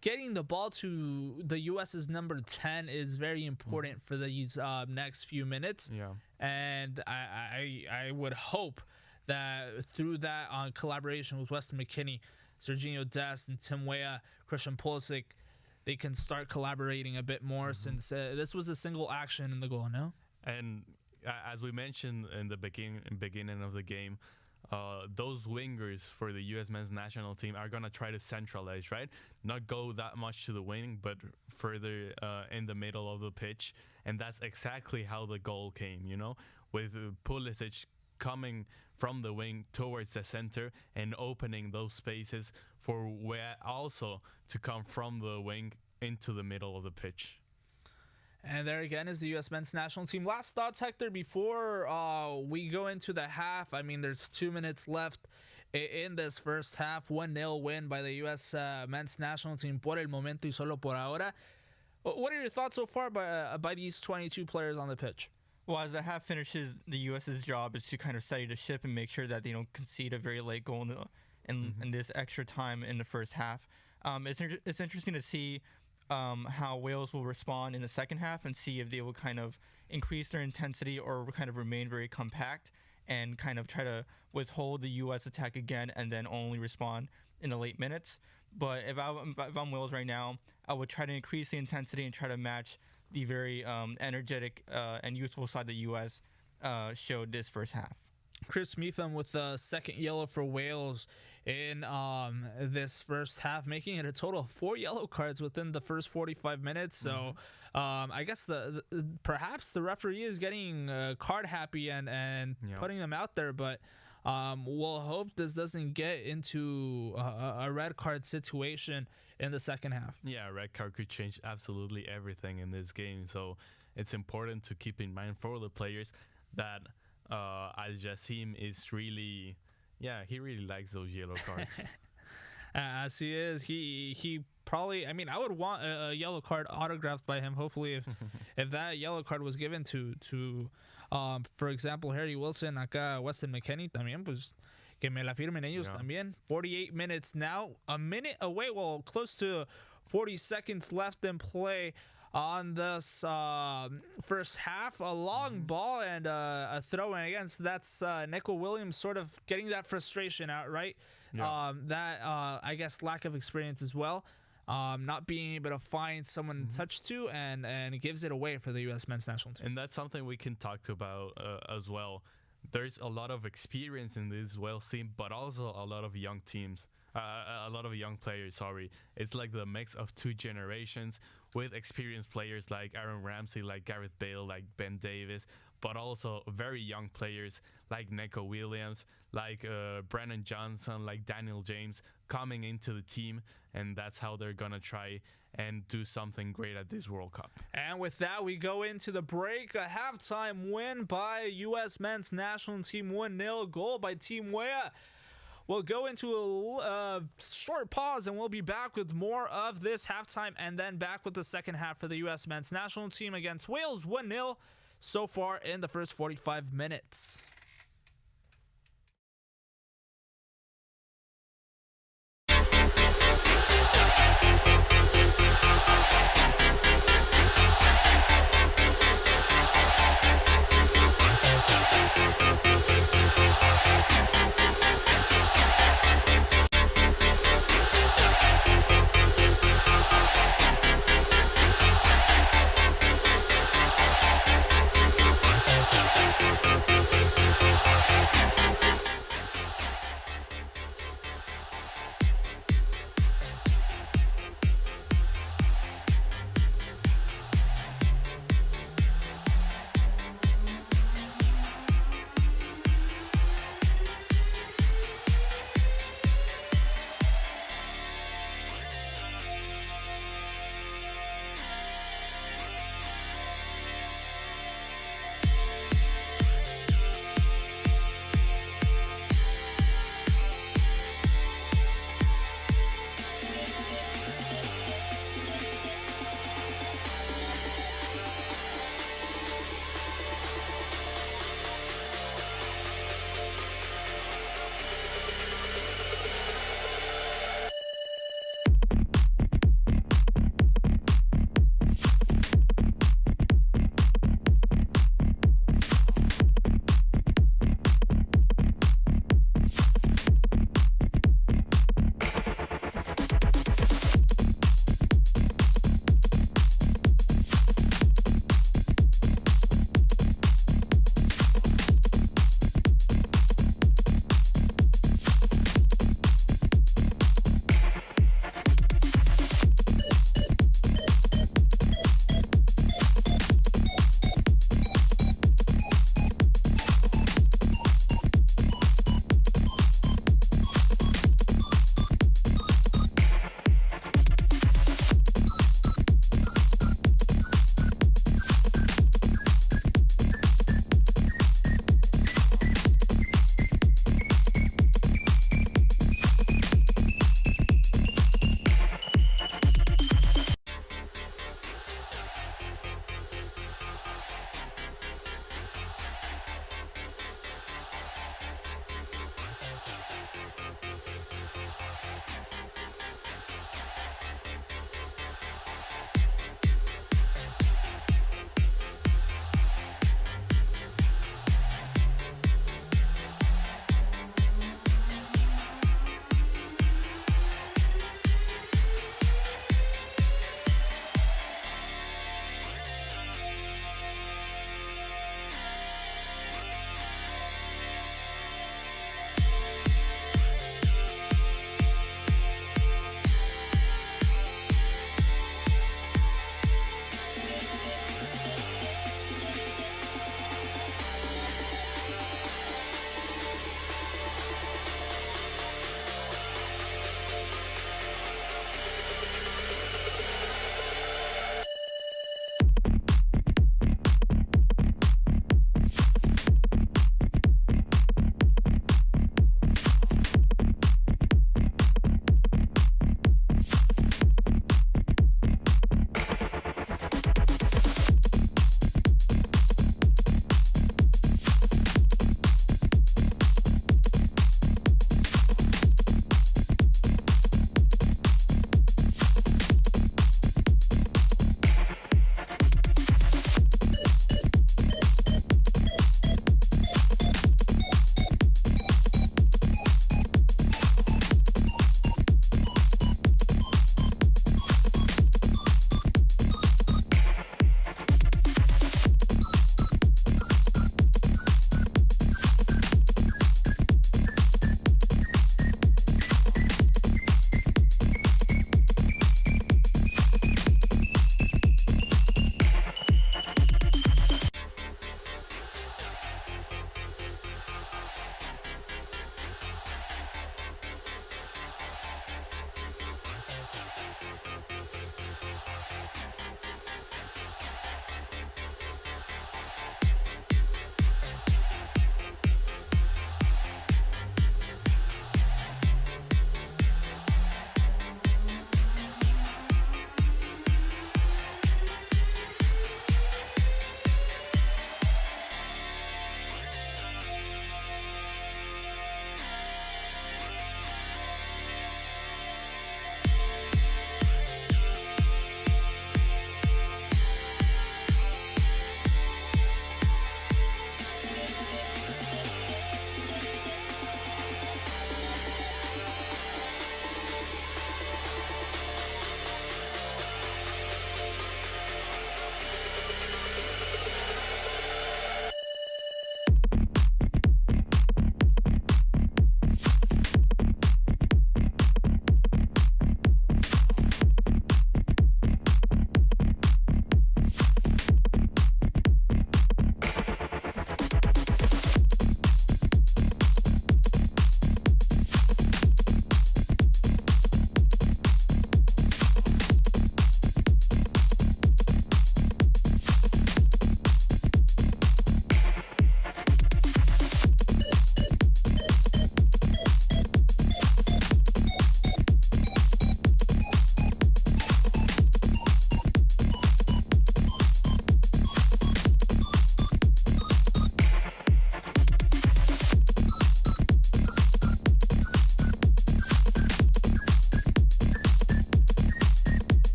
getting the ball to the U.S.'s number 10 is very important for these next few minutes. Yeah. And I would hope that through that collaboration with Weston McKennie, Serginho Dest, and Tim Weah, Christian Pulisic, they can start collaborating a bit more since this was a single action in the goal, no? And as we mentioned in the beginning of the game, those wingers for the U.S. men's national team are going to try to centralize, right? Not go that much to the wing, but further in the middle of the pitch. And that's exactly how the goal came, you know, with Pulisic coming from the wing towards the center and opening those spaces for where also to come from the wing into the middle of the pitch. And there again is the U.S. men's national team. Last thoughts, Hector, before we go into the half. I mean, there's 2 minutes left in this first half. 1-0 win by the U.S. men's national team por el momento y solo por ahora. What are your thoughts so far by these 22 players on the pitch? Well, as the half finishes, the U.S.'s job is to kind of steady the ship and make sure that they don't concede a very late goal in this extra time in the first half. It's interesting to see how Wales will respond in the second half and see if they will kind of increase their intensity or kind of remain very compact and kind of try to withhold the U.S. attack again and then only respond in the late minutes. But if I'm Wales right now, I would try to increase the intensity and try to match the very energetic and youthful side the U.S. Showed this first half. Chris Meetham with the second yellow for Wales in this first half, making it a total of 4 yellow cards within the first 45 minutes. So I guess perhaps the referee is getting card happy and putting them out there, but we'll hope this doesn't get into a red card situation in the second half. Yeah, a red card could change absolutely everything in this game. So it's important to keep in mind for the players that Al Yassim is really, he really likes those yellow cards. As he is, he probably, I mean, I would want a yellow card autographed by him. Hopefully, if that yellow card was given to for example, Harry Wilson, acá Weston McKennie también, pues que me la firmen ellos también. 48 minutes now, a minute away, well, close to 40 seconds left in play. on this first half. A long ball and a throw in against. That's Nico Williams sort of getting that frustration out, right? Yeah. I guess lack of experience as well. Not being able to find someone to touch to, and it gives it away for the U.S. men's national team. And that's something we can talk about as well. There's a lot of experience in this Wales team, but also a lot of young teams. A lot of young players, sorry. It's like the mix of two generations with experienced players like Aaron Ramsey, like Gareth Bale, like Ben Davies, but also very young players like Nico Williams, like Brennan Johnson, like Daniel James coming into the team, and that's how they're gonna try and do something great at this World Cup. And with that, we go into the break. A halftime win by U.S. men's national team, 1-0, goal by Team Weah. We'll go into a short pause, and we'll be back with more of this halftime, and then back with the second half for the U.S. men's national team against Wales, 1-0 so far in the first 45 minutes.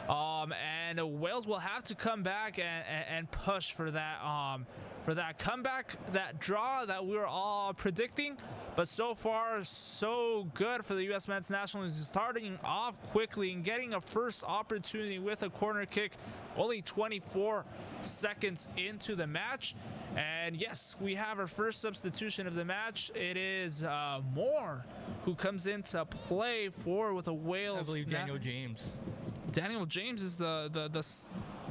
And Wales will have to come back and push for that comeback, that draw that we were all predicting. But so far, so good for the U.S. men's national team, starting off quickly and getting a first opportunity with a corner kick, only 24 seconds into the match. And yes, we have our first substitution of the match. It is Moore who comes into play with a Wales. I believe Daniel James. Daniel James is the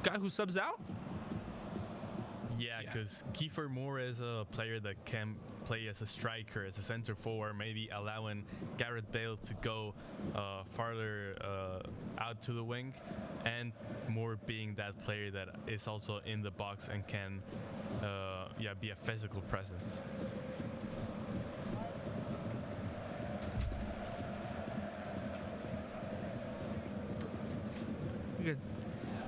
guy who subs out? Yeah, because Kiefer Moore is a player that can play as a striker, as a center forward, maybe allowing Gareth Bale to go farther out to the wing, and Moore being that player that is also in the box and can be a physical presence. Good.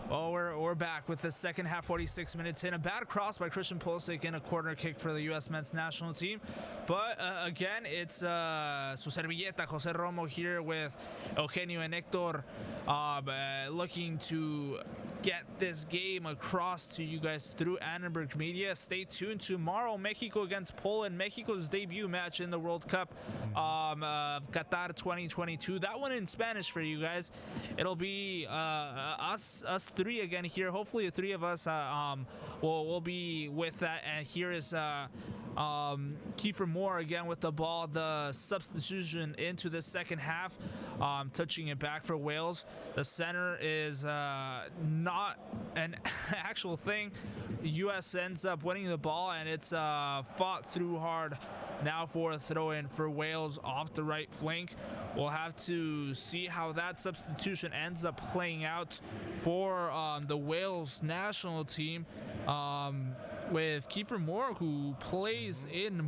Well, we're back with the second half, 46 minutes in. A bad cross by Christian Pulisic and a corner kick for the U.S. men's national team. But again, it's su servilleta, Jose Romo, here with Eugenio and Hector, looking to get this game across to you guys through Annenberg Media. Stay tuned. Tomorrow, Mexico against Poland, Mexico's debut match in the World Cup of Qatar 2022. That one in Spanish for you guys. It'll be us three again here. Hopefully the three of us will be with that. And here is Kiefer Moore again with the ball, the substitution into the second half, touching it back for Wales. The center is not an actual thing. US ends up winning the ball, and it's fought through hard now for a throw-in for Wales off the right flank. We'll have to see how that substitution ends up playing out for the Wales national team, with Kiefer Moore, who plays in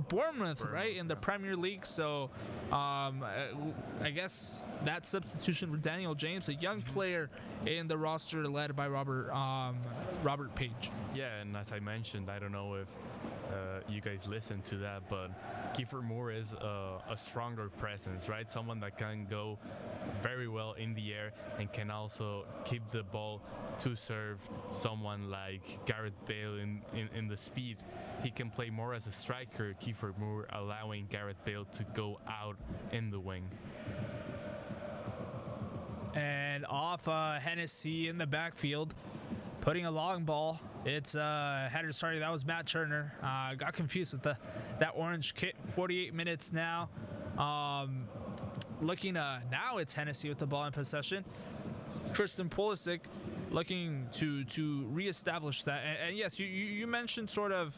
Bournemouth, right, in the Premier League. So I guess that substitution for Daniel James, a young player in the roster led by Robert Page. Yeah, and as I mentioned, I don't know if you guys listen to that, but Kiefer Moore is a stronger presence, right? Someone that can go very well in the air and can also keep the ball to serve someone like Gareth Bale in the speed. He can play more as a striker, Kiefer Moore, allowing Gareth Bale to go out in the wing. And off Hennessy in the backfield, putting a long ball. It's header. Sorry, that was Matt Turner. Got confused with that orange kit. 48 minutes now. Looking now it's Hennessy with the ball in possession. Christian Pulisic looking to reestablish that. And yes, you mentioned sort of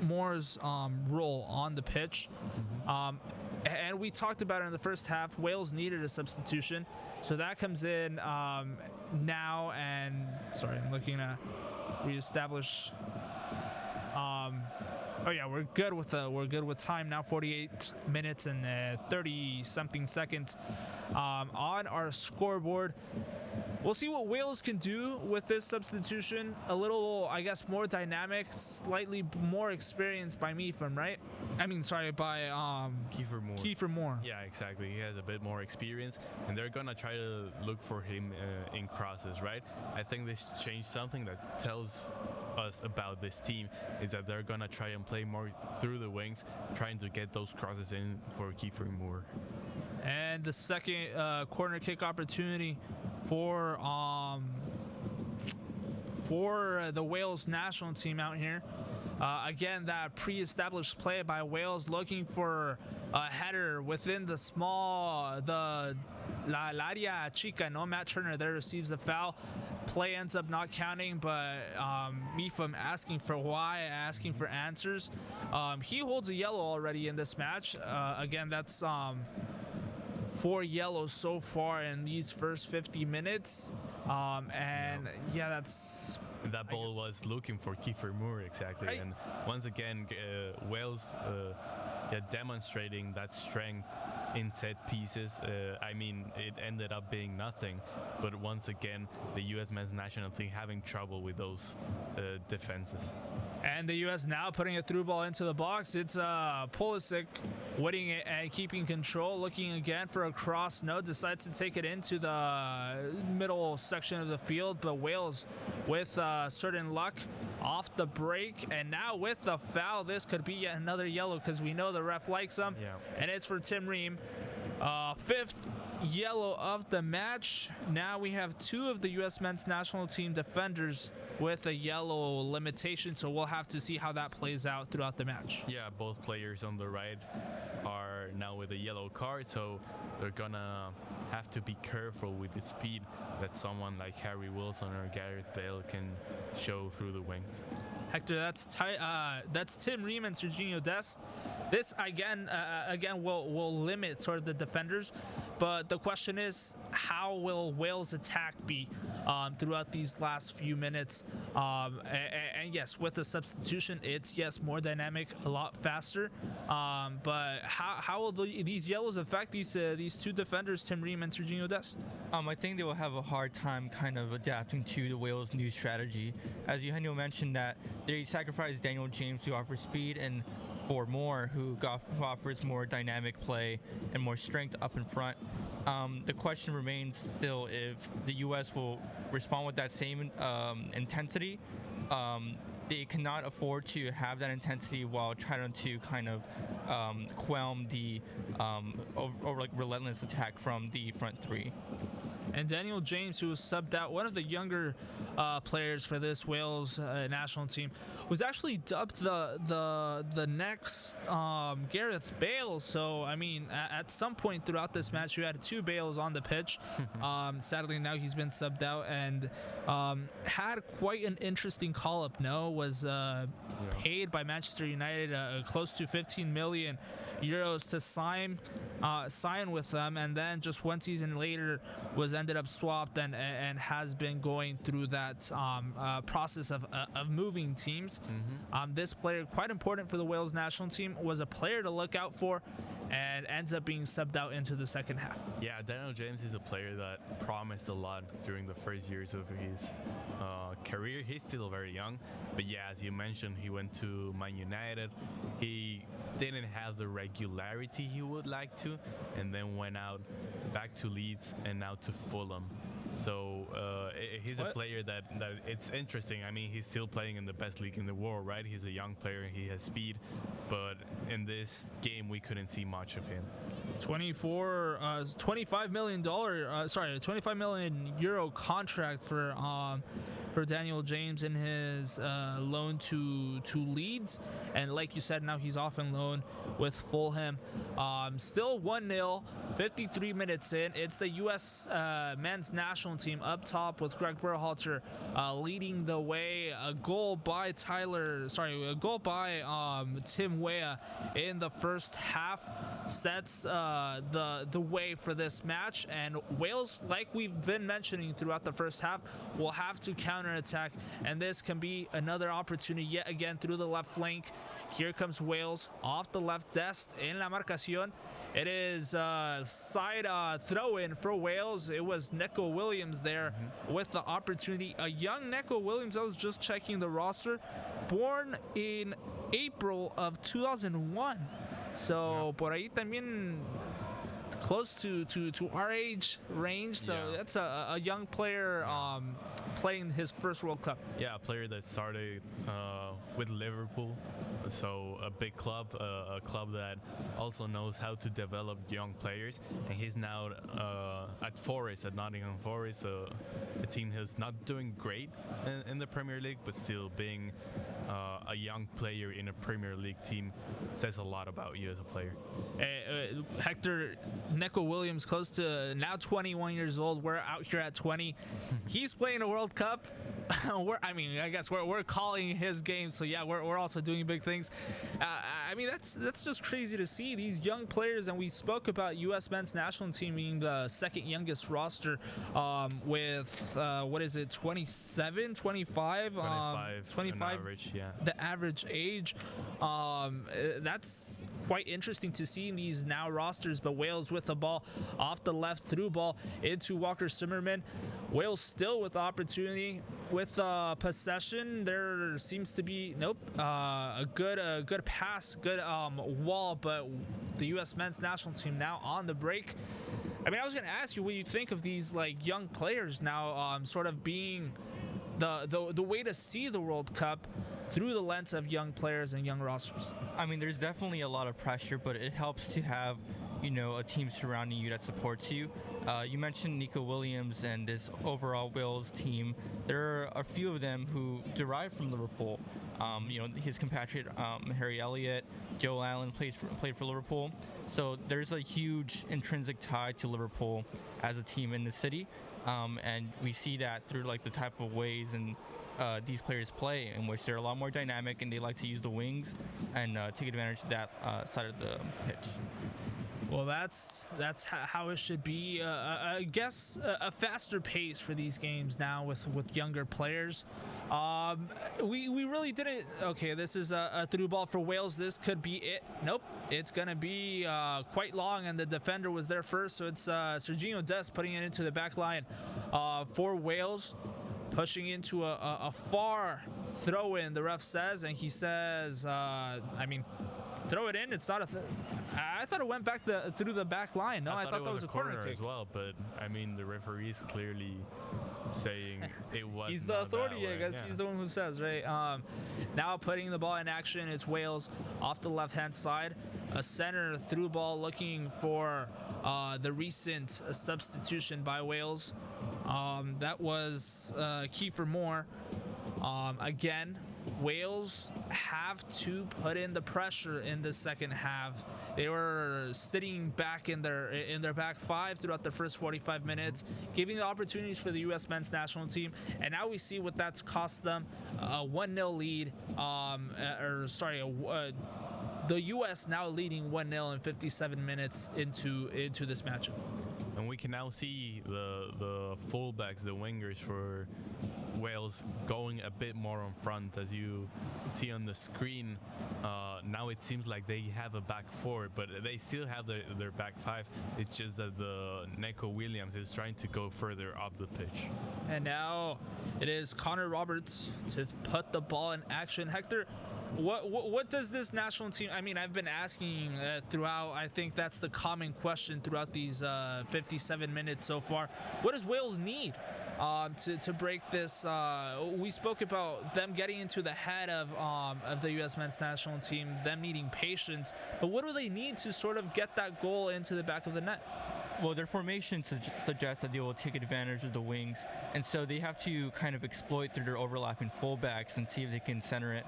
Moore's role on the pitch. And we talked about it in the first half. Wales needed a substitution, so that comes in now. And sorry, I'm looking to reestablish. Oh yeah, we're good with time now. 48 minutes and 30 something seconds on our scoreboard. We'll see what Wales can do with this substitution. A little, I guess, more dynamic, slightly more experienced by Mifam, right? I mean, sorry, by Kiefer Moore. Kiefer Moore. Yeah, exactly. He has a bit more experience, and they're gonna try to look for him in crosses, right? I think this changed something that tells us about this team is that they're gonna try and play more through the wings, trying to get those crosses in for Kiefer Moore. And the second corner kick opportunity for the Wales national team out here. Again, that pre-established play by Wales, looking for a header within the La área chica. No, Matt Turner there receives a foul. Play ends up not counting, but Mifam asking for why, asking for answers. He holds a yellow already in this match. Again, that's 4 yellows so far in these first 50 minutes. And yeah, that's... That ball was looking for Kiefer Moore, exactly. Right. And once again, Wales demonstrating that strength in set pieces. I mean, it ended up being nothing, but once again, the U.S. men's national team having trouble with those defenses. And the U.S. now putting a through ball into the box. It's Pulisic winning it and keeping control. Looking again for a cross. No, decides to take it into the middle section of the field. But Wales, with certain luck, off the break. And now with the foul, this could be yet another yellow because we know the ref likes them. Yeah. And it's for Tim Ream. Fifth yellow of the match. Now we have two of the U.S. men's national team defenders with a yellow limitation, so we'll have to see how that plays out throughout the match. Yeah, both players on the right are now with a yellow card, so they're gonna have to be careful with the speed that someone like Harry Wilson or Gareth Bale can show through the wings. Hector, that's Tim Ream and Serginho Dest. This again will limit sort of the defenders, but the question is, how will Wales' attack be throughout these last few minutes? And yes, with the substitution, it's more dynamic, a lot faster. But how will these yellows affect these two defenders, Tim Ream and Serginho Dest? I think they will have a hard time kind of adapting to the Wales' new strategy. As Eugenio mentioned, that they sacrificed Daniel James to offer speed and for Moore, who offers more dynamic play and more strength up in front. The question remains still if the U.S. will respond with that same intensity. They cannot afford to have that intensity while trying to kind of quell the relentless attack from the front three. And Daniel James, who was subbed out, one of the younger players for this Wales national team, was actually dubbed the next Gareth Bale. So, I mean, at some point throughout this match, you had two Bales on the pitch. Sadly, now he's been subbed out and had quite an interesting call-up. Was paid by Manchester United close to 15 million euros to sign with them, and then just one season later ended up swapped and has been going through that process of moving teams. This player, quite important for the Wales national team, was a player to look out for and ends up being subbed out into the second half. Yeah, Daniel James is a player that promised a lot during the first years of his career. He's still very young, but yeah, as you mentioned, he went to Man United. He didn't have the regularity he would like to, and then went out back to Leeds and now to Fulham. So he's a player that it's interesting. I mean, he's still playing in the best league in the world, right? He's a young player. He has speed, but in this game we couldn't see much of him. 25 million euro contract for Daniel James in his loan to Leeds, and like you said, now he's off on loan with Fulham. Still 1-0, 53 minutes in. It's the U.S. men's national team up top with Greg Berhalter leading the way. A goal by Tim Weah in the first half sets the way for this match, and Wales, like we've been mentioning throughout the first half, will have to counterattack, and this can be another opportunity yet again through the left flank. Here comes Wales off the left. Dest en la marcación. It is side throw-in for Wales. It was Neco Williams there with the opportunity. A young Neco Williams, I was just checking the roster, born in April of 2001. So, por ahí también close to our age range. So that's a young player playing his first World Cup. Yeah, a player that started with Liverpool. So a big club, a club that also knows how to develop young players. And he's now at Nottingham Forest. A team that's not doing great in the Premier League, but still being a young player in a Premier League team says a lot about you as a player. Hector, Neco Williams, close to now 21 years old. We're out here at 20. He's playing a World Cup. I guess we're calling his game, so yeah, we're also doing big things. I mean, that's just crazy to see these young players, and we spoke about U.S. men's national team being the second youngest roster, with what is it, 27, 25, 25 average, yeah. The average age. That's quite interesting to see in these now rosters. But Wales with the ball off the left, through ball into Walker Zimmerman. Wales still with the opportunity, with possession. There seems to be a good pass, good wall, but the U.S. men's national team now on the break. I mean, I was going to ask you what you think of these like young players now, sort of being the way to see the World Cup through the lens of young players and young rosters. I mean, there's definitely a lot of pressure, but it helps to have, a team surrounding you that supports you. You mentioned Nico Williams and this overall Wales team. There are a few of them who derive from Liverpool. His compatriot Harry Elliott, Joe Allen played for Liverpool. So there's a huge intrinsic tie to Liverpool as a team in the city, and we see that through like the type of ways and these players play, in which they're a lot more dynamic and they like to use the wings and take advantage of that side of the pitch. Well, that's how it should be. I guess a faster pace for these games now with younger players. We really didn't. Okay, this is a through ball for Wales. This could be it. Nope, it's gonna be quite long, and the defender was there first, so it's Serginho Dest putting it into the back line for Wales. Pushing into a far throw in, the ref says, and he says, throw it in. It's not I thought it went back through the back line. No, I thought that was a corner kick as well. But I mean, the referee is clearly saying it was. He's the authority, I guess. Yeah. He's the one who says, right? Now putting the ball in action. It's Wales off the left-hand side. A center through ball, looking for the recent substitution by Wales. That was Kiefer Moore. Again, Wales have to put in the pressure in the second half. They were sitting back in their back five throughout the first 45 minutes, giving the opportunities for the U.S. men's national team. And now we see what that's cost them: a 1-0 lead. The U.S. now leading 1-0 in 57 minutes into this matchup. And we can now see the fullbacks, the wingers for Wales going a bit more on front, as you see on the screen. Now it seems like they have a back four, but they still have their back five. It's just that the Nico Williams is trying to go further up the pitch. And now it is Connor Roberts to put the ball in action. Hector, what does this national team, I mean, I've been asking throughout, I think that's the common question throughout these 57 minutes so far. What does Wales need to break this? We spoke about them getting into the head of the U.S. men's national team, them needing patience, but what do they need to sort of get that goal into the back of the net? Well, their formation suggests that they will take advantage of the wings, and so they have to kind of exploit through their overlapping fullbacks and see if they can center it.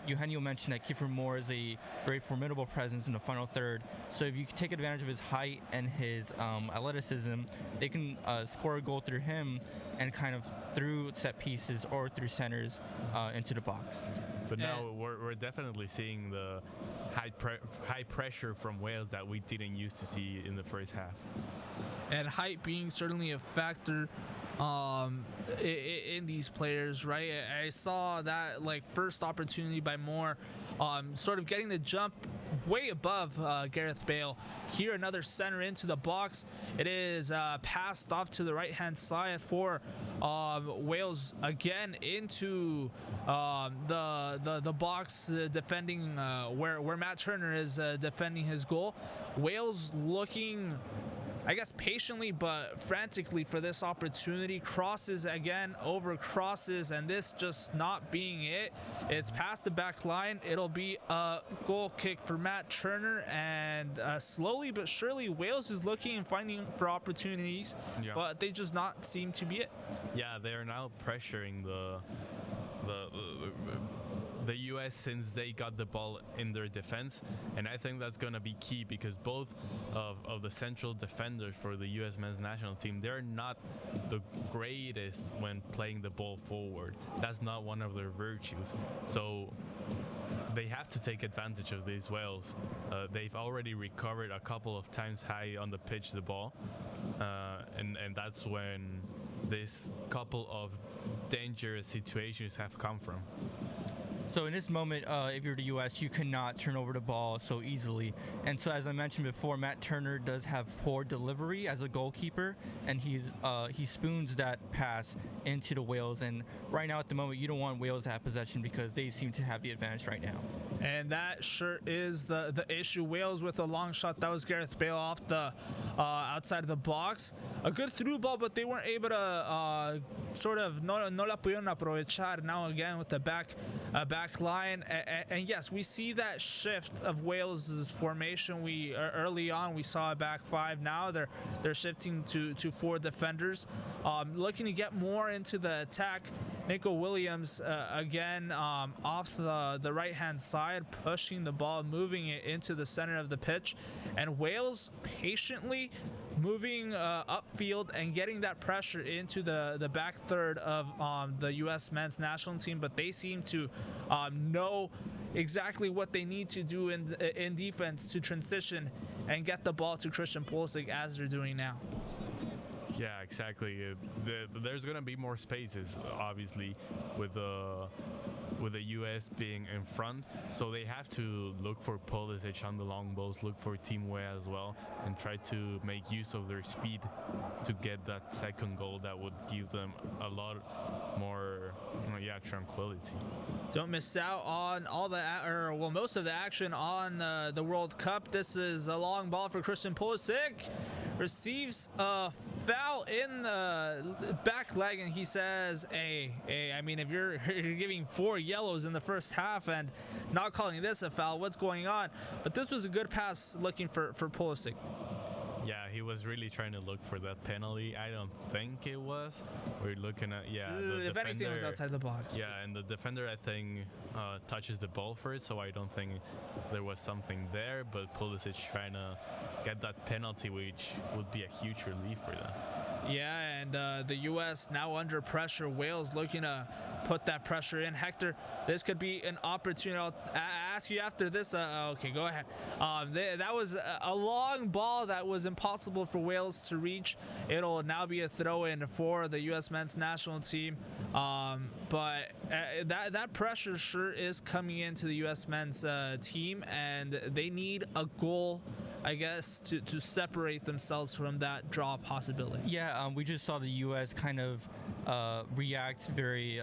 Eugenio mentioned that Kiefer Moore is a very formidable presence in the final third, so if you take advantage of his height and his athleticism, they can score a goal through him and kind of through set pieces or through centers into the box. But now we're definitely seeing the high pressure from Wales that we didn't used to see in the first half. And height being certainly a factor in these players, right? I saw that like first opportunity by Moore, sort of getting the jump way above Gareth Bale. Here another center into the box. It is passed off to the right hand side for Wales again into the box, defending where Matt Turner is defending his goal. Wales looking, I guess, patiently but frantically for this opportunity. Crosses again over crosses, and this just not being it. It's past the back line. It'll be a goal kick for Matt Turner, and slowly but surely Wales is looking and finding for opportunities, but they just not seem to be it. Yeah, they are now pressuring the U.S. since they got the ball in their defense, and I think that's gonna be key because both of the central defenders for the U.S. men's national team, they're not the greatest when playing the ball forward. That's not one of their virtues. So they have to take advantage of these Wales. They've already recovered a couple of times high on the pitch the ball, and that's when this couple of dangerous situations have come from. So in this moment, if you're the U.S., you cannot turn over the ball so easily. And so, as I mentioned before, Matt Turner does have poor delivery as a goalkeeper, and he spoons that pass into the Wales. And right now, at the moment, you don't want Wales to have possession because they seem to have the advantage right now. And that sure is the issue. Wales with a long shot. That was Gareth Bale off the outside of the box. A good through ball, but they weren't able to sort of no la pudieron aprovechar. Now again with the back line. And yes, we see that shift of Wales's formation. We early on we saw a back five. Now they're shifting to 4 defenders, looking to get more into the attack. Nico Williams again off the right hand side, pushing the ball, moving it into the center of the pitch, and Wales patiently moving upfield and getting that pressure into the back third of the U.S. men's national team. But they seem to know exactly what they need to do in defense to transition and get the ball to Christian Pulisic as they're doing now. Yeah, exactly. There's gonna be more spaces, obviously, with the U.S. being in front, so they have to look for Pulisic on the long balls, look for Team Wea as well, and try to make use of their speed to get that second goal that would give them a lot more, tranquility. Don't miss out on most of the action on the World Cup. This is a long ball for Christian Pulisic. Receives a foul in the back leg, and he says, hey, I mean, if you're giving 4 yellows in the first half and not calling this a foul, what's going on? But this was a good pass looking for Pulisic. Yeah, he was really trying to look for that penalty. I don't think it was. We're looking at, the if defender, anything, it was outside the box. Yeah, and the defender, I think, touches the ball first, so I don't think there was something there. But Pulisic trying to get that penalty, which would be a huge relief for them. Yeah, and the U.S. now under pressure. Wales looking to put that pressure in. Hector, this could be an opportunity. I'll ask you after this. Okay, go ahead. That was a long ball that was impossible for Wales to reach. It'll now be a throw-in for the U.S. men's national team. But that pressure sure is coming into the U.S. men's team, and they need a goal, I guess, to separate themselves from that draw possibility. Yeah, we just saw the U.S. kind of react very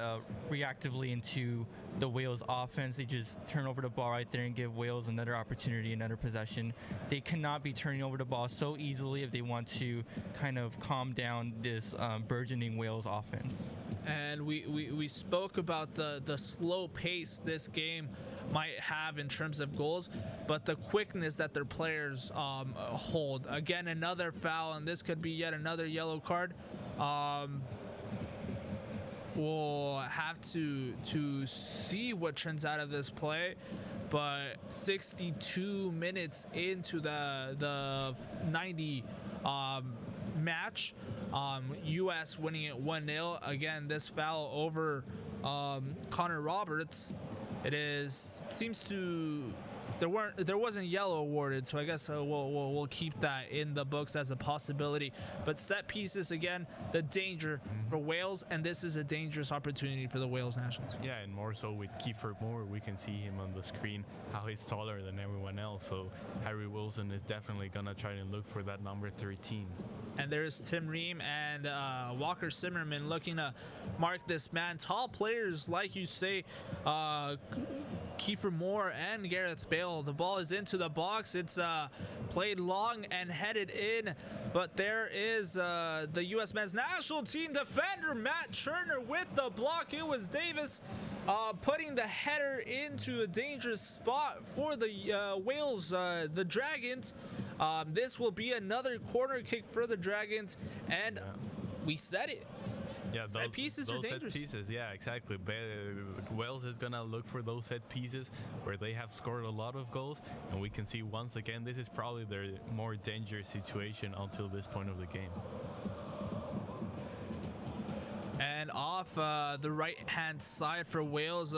reactively into the Wales offense. They just turn over the ball right there and give Wales another opportunity, another possession. They cannot be turning over the ball so easily if they want to kind of calm down this burgeoning Wales offense. And we spoke about the slow pace this game might have in terms of goals, but the quickness that their players hold. Again, another foul, and this could be yet another yellow card. We'll have to see what turns out of this play, but 62 minutes into the 90 match, U.S. winning it 1-0. Again, this foul over Connor Roberts. There wasn't yellow awarded, so I guess we'll keep that in the books as a possibility. But set pieces, again, the danger for Wales, and this is a dangerous opportunity for the Wales national team. Yeah, and more so with Kiefer Moore, we can see him on the screen, how he's taller than everyone else. So Harry Wilson is definitely gonna try to look for that number 13. And there's Tim Ream and Walker Zimmerman looking to mark this man. Tall players, like you say, Kiefer Moore and Gareth Bale. The ball is into the box. It's played long and headed in, but there is the U.S. men's national team defender Matt Turner with the block. It was Davis putting the header into a dangerous spot for the Wales, the Dragons. This will be another corner kick for the Dragons, and we said it. Yeah, set pieces are those dangerous. set pieces. Yeah, exactly. Wales is gonna look for those set pieces where they have scored a lot of goals, and we can see once again this is probably their more dangerous situation until this point of the game. And off the right-hand side for Wales,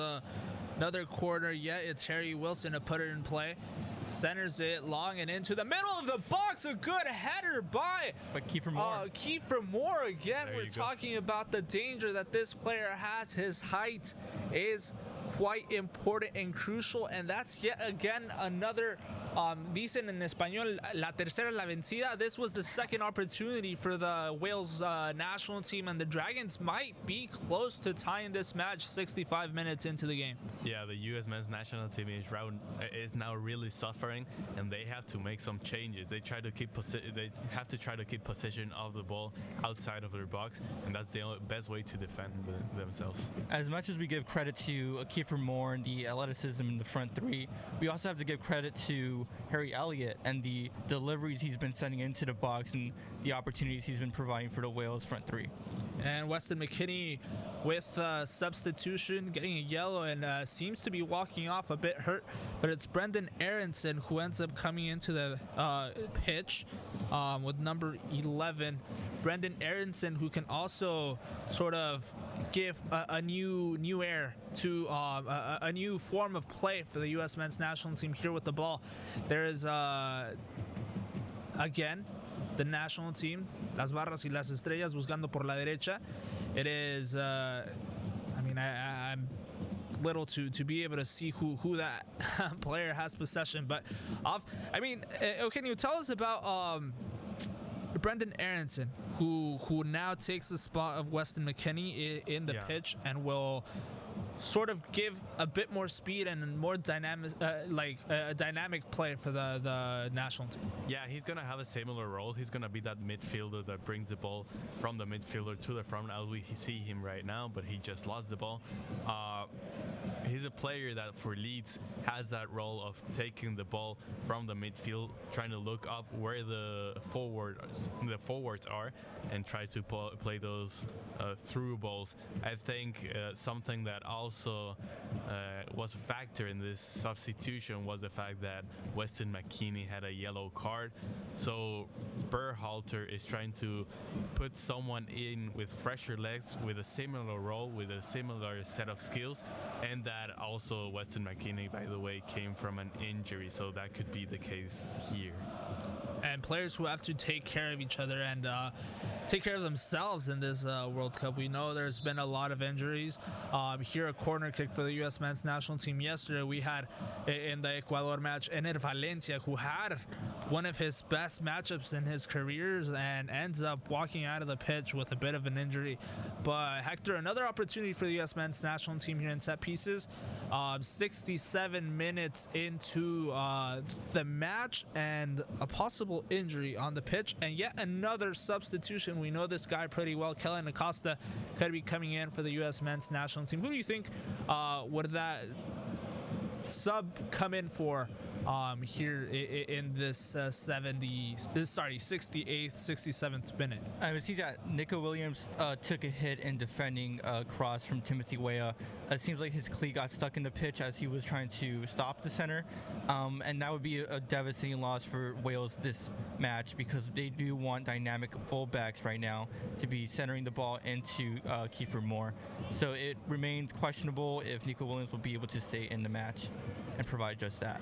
another corner. Yeah, it's Harry Wilson to put it in play. Centers it long and into the middle of the box. A good header by Kiefer Moore. Kiefer Moore again. There We're you go. talking about the danger that this player has. His height is quite important and crucial, and that's yet again another dicen en español la tercera la vencida. This was the second opportunity for the Wales national team, and the Dragons might be close to tying this match 65 minutes into the game. Yeah, the U.S. men's national team is now really suffering, and they have to make some changes. They have to try to keep possession of the ball outside of their box, and that's the best way to defend themselves. As much as we give credit to Kiefer Moore and the athleticism in the front three, we also have to give credit to Harry Elliott and the deliveries he's been sending into the box and the opportunities he's been providing for the Wales front three. And Weston McKennie with substitution, getting a yellow, and seems to be walking off a bit hurt. But it's Brendan Aronson who ends up coming into the pitch with number 11. Brendan Aronson, who can also sort of give a new air to a new form of play for the U.S. men's national team here with the ball. There is again the national team, las barras y las estrellas buscando por la derecha. It is, I'm little to be able to see who that player has possession, but can you tell us about Brendan Aronson, who now takes the spot of Weston McKennie in the pitch and will sort of give a bit more speed and more dynamic, a dynamic play for the national team. Yeah, he's going to have a similar role. He's going to be that midfielder that brings the ball from the midfielder to the front, as we see him right now, but he just lost the ball. He's a player that for Leeds has that role of taking the ball from the midfield, trying to look up where the forwards are, and try to play those through balls. I think something that also was a factor in this substitution was the fact that Weston McKennie had a yellow card. So Berhalter is trying to put someone in with fresher legs, with a similar role, with a similar set of skills, and that also Weston McKennie, by the way, came from an injury, so that could be the case here. And players who have to take care of each other and take care of themselves in this World Cup. We know there's been a lot of injuries. Here, a corner kick for the U.S. men's national team. Yesterday, we had in the Ecuador match, Ener Valencia, who had one of his best matchups in his careers and ends up walking out of the pitch with a bit of an injury. But Hector, another opportunity for the U.S. men's national team here in set pieces. 67 minutes into the match and a possible injury on the pitch, and yet another substitution. We know this guy pretty well. Kellen Acosta could be coming in for the U.S. men's national team. Who do you think would that sub come in for here in this 68th, 67th minute? We see that Nico Williams took a hit in defending a cross from Timothy Weah. It seems like his cleat got stuck in the pitch as he was trying to stop the center, and that would be a devastating loss for Wales this match, because they do want dynamic fullbacks right now to be centering the ball into Kiefer Moore. So it remains questionable if Nico Williams will be able to stay in the match and provide just that.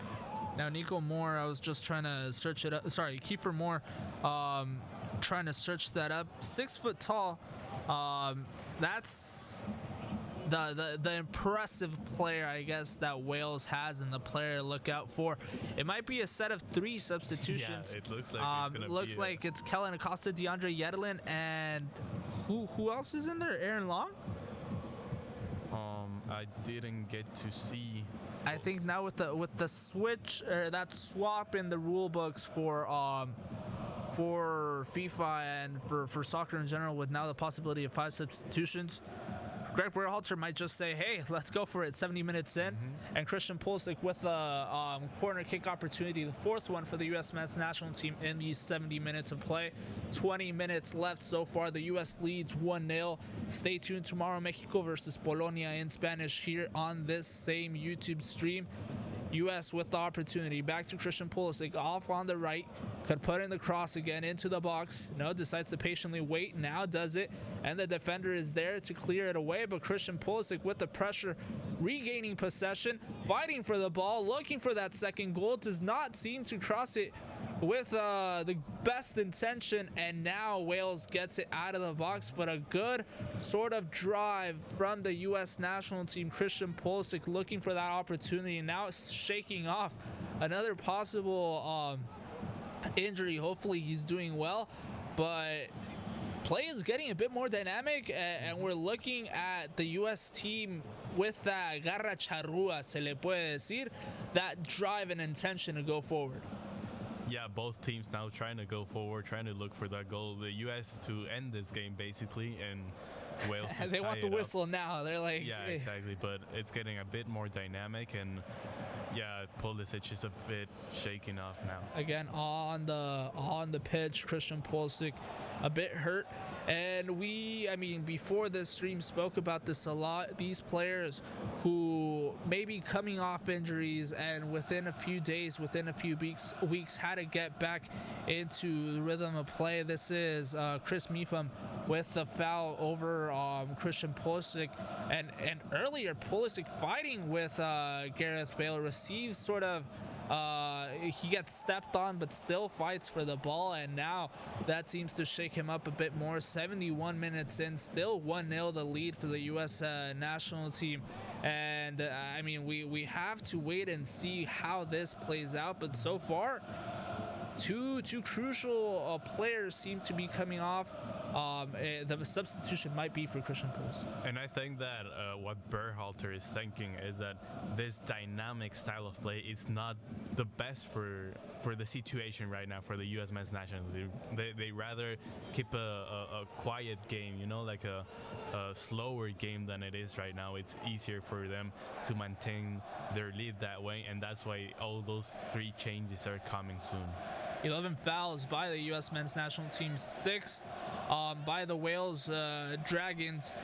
Now, Nico Moore, I was just trying to search it up. Sorry, Kiefer Moore, trying to search that up. 6 foot tall. That's the impressive player, I guess, that Wales has, and the player to look out for. It might be a set of 3 substitutions. Yeah, it looks like it's gonna looks be like it's Kellen Acosta, DeAndre Yedlin, and who else is in there? Aaron Long? I didn't get to see. I think now with the switch, that swap in the rule books for FIFA and for soccer in general, with now the possibility of 5 substitutions, Greg Berhalter might just say, hey, let's go for it 70 minutes in. And Christian Pulisic with a corner kick opportunity, the fourth one for the U.S. men's national team in these 70 minutes of play. 20 minutes left so far. The U.S. leads 1-0. Stay tuned tomorrow, Mexico versus Polonia in Spanish here on this same YouTube stream. U.S. with the opportunity. Back to Christian Pulisic off on the right. Could put in the cross again into the box. No, decides to patiently wait. Now does it. And the defender is there to clear it away. But Christian Pulisic with the pressure, regaining possession, fighting for the ball, looking for that second goal. Does not seem to cross it with the best intention, and now Wales gets it out of the box. But a good sort of drive from the U.S. national team. Christian Pulisic looking for that opportunity, and now it's shaking off another possible injury. Hopefully he's doing well, but play is getting a bit more dynamic, and we're looking at the U.S. team with that garra charrúa, se le puede decir, that drive and intention to go forward. Yeah, both teams now trying to go forward, trying to look for that goal. The U.S. to end this game, basically, and Wales to they want the whistle now. They're like... Yeah, exactly, but it's getting a bit more dynamic, and yeah, Pulisic is a bit shaking off now. Again, on the pitch, Christian Pulisic a bit hurt. And before this stream spoke about this a lot. These players who may be coming off injuries and within a few days, within a few weeks had to get back into the rhythm of play. This is Chris Mepham with the foul over Christian Pulisic. And earlier, Pulisic fighting with Gareth Bale receives sort of he gets stepped on but still fights for the ball, and now that seems to shake him up a bit more. 71 minutes in, still 1-0 the lead for the U.S. National team. And we have to wait and see how this plays out, but so far two crucial players seem to be coming off. The substitution might be for Christian Pulisic. And I think that what Berhalter is thinking is that this dynamic style of play is not the best for the situation right now for the U.S. men's national team. They rather keep a quiet game, like a slower game than it is right now. It's easier for them to maintain their lead that way, and that's why all those 3 changes are coming soon. 11 fouls by the U.S. men's national team, 6 by the Wales Dragons.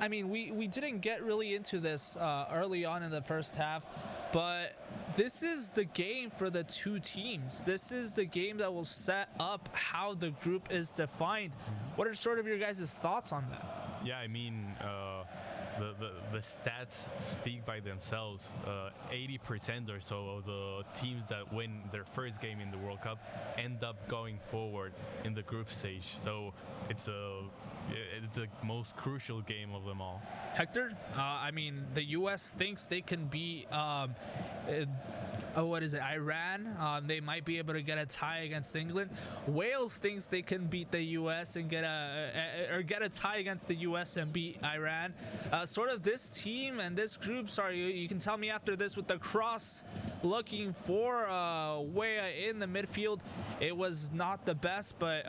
We didn't get really into this early on in the first half, but this is the game for the two teams. This is the game that will set up how the group is defined. What are sort of your guys' thoughts on that? Yeah, the stats speak by themselves. 80% or so of the teams that win their first game in the World Cup end up going forward in the group stage. So it's the most crucial game of them all. Hector, the U.S. thinks they can beat Iran. They might be able to get a tie against England. Wales thinks they can beat the U.S. and get a tie against the U.S. and beat Iran. Sort of this team and this group. Sorry, you can tell me after this with the cross looking for Weah in the midfield. It was not the best, but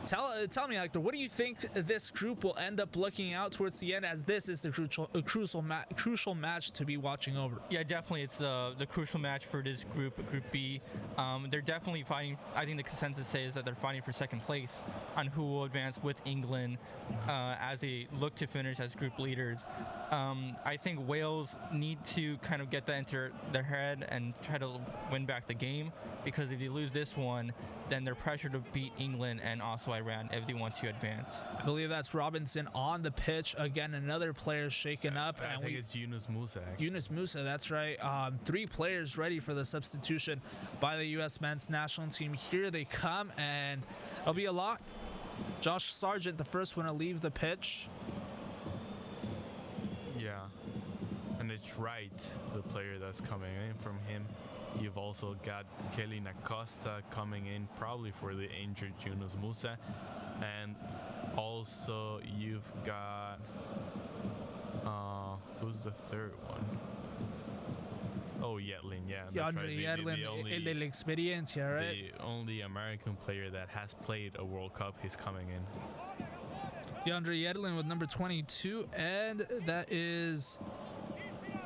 Tell me, Hector, what do you think this group will end up looking out towards the end, as this is the crucial match to be watching over? Yeah, definitely. It's the crucial match for this group, Group B. They're definitely fighting. I think the consensus says that they're fighting for second place on who will advance with England as they look to finish as group leaders. I think Wales need to kind of get that into their head and try to win back the game, because if they lose this one, then they're pressured to beat England and also Iran if they want to advance. I believe that's Robinson on the pitch. Again, another player shaken up. I think it's Yunus Musa. Yunus Musa, that's right. 3 players ready for the substitution by the U.S. men's national team. Here they come, and it'll be a lot. Josh Sargent, the first one to leave the pitch. Yeah, and it's Wright, the player that's coming in from him. You've also got Kelly Acosta coming in, probably for the injured Yunus Musa. And also you've got, who's the third one? Oh, Yedlin, yeah. That's right. Yedlin, el de la experiencia, right? The only American player that has played a World Cup is coming in. DeAndre Yedlin with number 22, and that is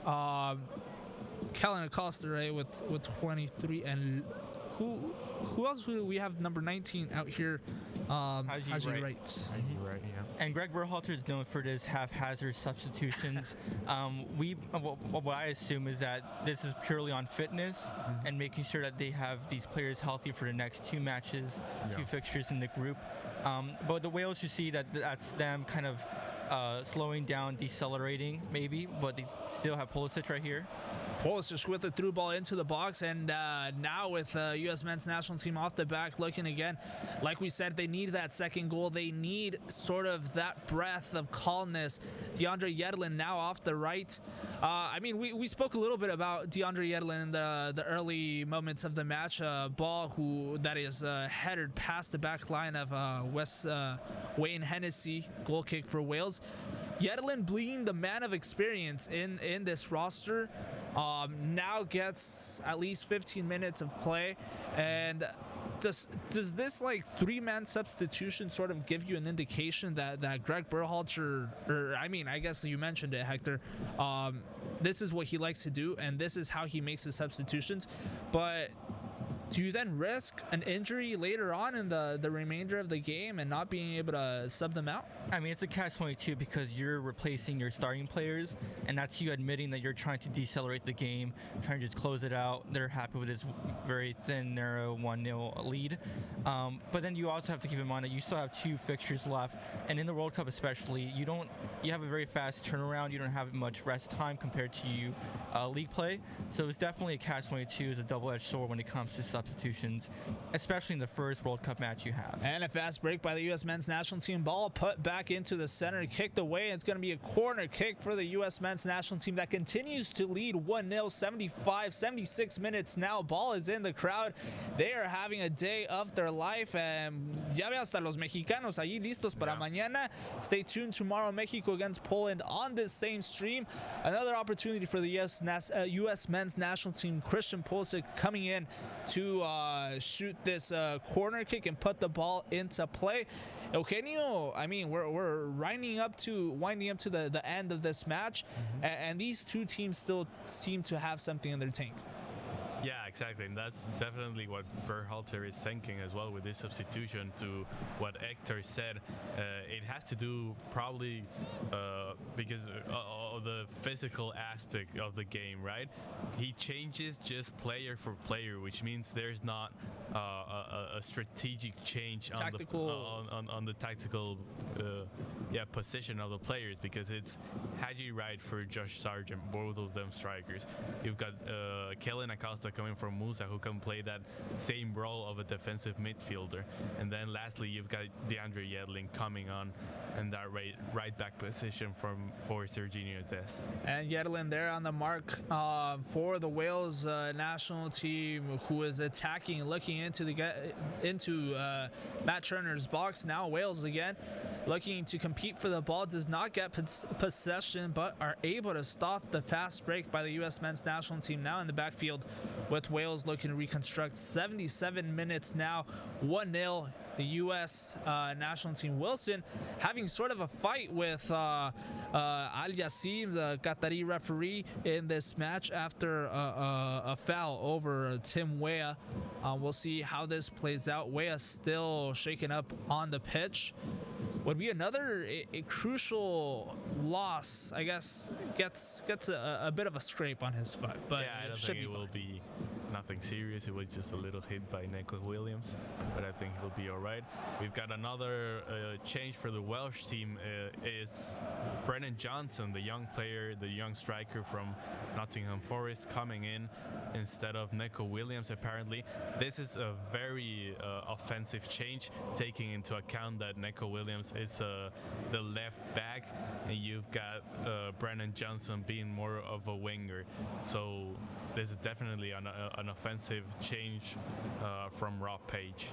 Kellen Acosta, right, with 23, and who else do we have? Number 19 out here. Haji Wright. Right, yeah. And Greg Berhalter is known for his haphazard substitutions. What I assume is that this is purely on fitness and making sure that they have these players healthy for the next 2 matches, 2 fixtures in the group. But the Wales, you see that's them kind of slowing down, decelerating maybe, but they still have Pulisic right here. Pulisic with the through ball into the box, and now with U.S. men's national team off the back looking again. Like we said, they need that second goal. They need sort of that breath of calmness. DeAndre Yedlin now off the right. I mean, we spoke a little bit about DeAndre Yedlin in the early moments of the match. Ball that is headed past the back line of Wayne Hennessy, goal kick for Wales. Yedlin, being the man of experience in this roster, now gets at least 15 minutes of play. And does this like 3-man substitution sort of give you an indication that Greg Berhalter, or I mean, I guess you mentioned it, Hector, this is what he likes to do and this is how he makes the substitutions, but do you then risk an injury later on in the remainder of the game and not being able to sub them out? I mean, it's a catch-22 because you're replacing your starting players, and that's you admitting that you're trying to decelerate the game, trying to just close it out. They're happy with this very thin, narrow 1-0 lead. But then you also have to keep in mind that you still have 2 fixtures left, and in the World Cup especially, you have a very fast turnaround. You don't have much rest time compared to league play. So it's definitely a catch-22, it's a double-edged sword when it comes to substitutions, especially in the first World Cup match you have. And a fast break by the U.S. men's national team. Ball put back into the center, kicked away. It's going to be a corner kick for the U.S. men's national team that continues to lead 1-0, 76 minutes now. Ball is in the crowd. They are having a day of their life. Ya ve hasta los mexicanos allí listos para mañana. Stay tuned tomorrow, Mexico against Poland on this same stream. Another opportunity for the U.S. men's national team. Christian Pulisic coming in to shoot this corner kick and put the ball into play. Eugenio, I mean, we're winding up to the end of this match, and these two teams still seem to have something in their tank. Yeah, exactly, and that's definitely what Berhalter is thinking as well with this substitution. To what Hector said, it has to do probably because of the physical aspect of the game, right? He changes just player for player, which means there's not a strategic change on the tactical position of the players, because it's Haji Wright for Josh Sargent, both of them strikers. You've got Kellen Acosta coming from Musa, who can play that same role of a defensive midfielder, and then lastly you've got DeAndre Yedlin coming on in that right back position for Serginho Dest. And Yedlin there on the mark for the Wales national team, who is attacking, looking into Matt Turner's box. Now Wales again looking to compete for the ball, does not get possession, but are able to stop the fast break by the U.S. men's national team. Now in the backfield with Wales looking to reconstruct. 77 minutes now, 1-0. The U.S. national team. Wilson having sort of a fight with Al Yassim, the Qatari referee, in this match after a foul over Tim Weah. We'll see how this plays out. Weah still shaken up on the pitch. Would be another a crucial loss, I guess. Gets a bit of a scrape on his foot, but yeah, I don't think it will be nothing serious. It was just a little hit by Neco Williams, but I think he'll be all right. We've got another change for the Welsh team. Is Brennan Johnson, the young player, the young striker from Nottingham Forest, coming in instead of Neco Williams, apparently. This is a very offensive change, taking into account that Neco Williams is the left back, and you've got Brennan Johnson being more of a winger. So this is definitely an offensive change from Rob Page.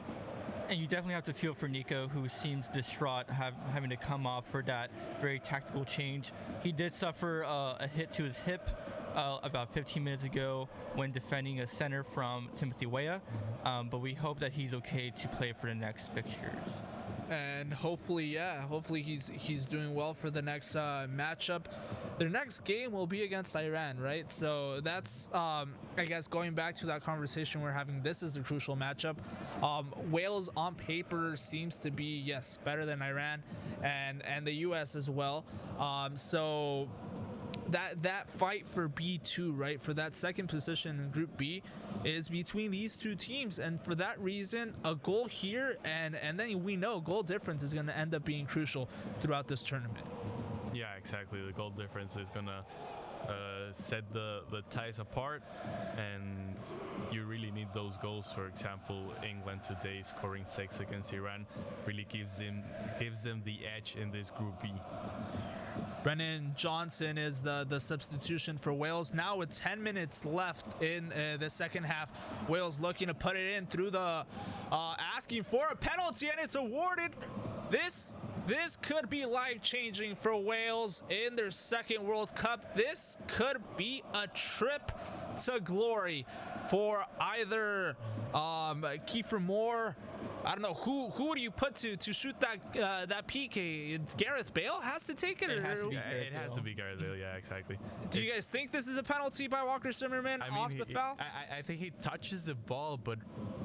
And you definitely have to feel for Nico, who seems distraught having to come off for that very tactical change. He did suffer a hit to his hip about 15 minutes ago when defending a center from Timothy Weah, but we hope that he's okay to play for the next fixtures. and hopefully he's doing well for the next matchup. Their next game will be against Iran, right? So that's I guess going back to that conversation we're having, this is a crucial matchup. Wales on paper seems to be, yes, better than Iran and the US as well. So that fight for B2, right, for that second position in Group B is between these two teams, and for that reason a goal here and then we know goal difference is going to end up being crucial throughout this tournament. Yeah, exactly. The goal difference is gonna set the ties apart, and you really need those goals. For example, England today scoring 6 against Iran really gives them the edge in this Group B. Brennan Johnson is the substitution for Wales. Now with 10 minutes left in the second half, Wales looking to put it in through the asking for a penalty, and it's awarded. This could be life-changing for Wales in their second World Cup. This could be a trip to glory for either Kiefer Moore. I don't know who do you put to shoot that PK? It's Gareth Bale has to take it. It has to be It has to be Gareth Bale. Yeah, exactly. Do you guys think this is a penalty by Walker Zimmerman off the foul? I think he touches the ball, but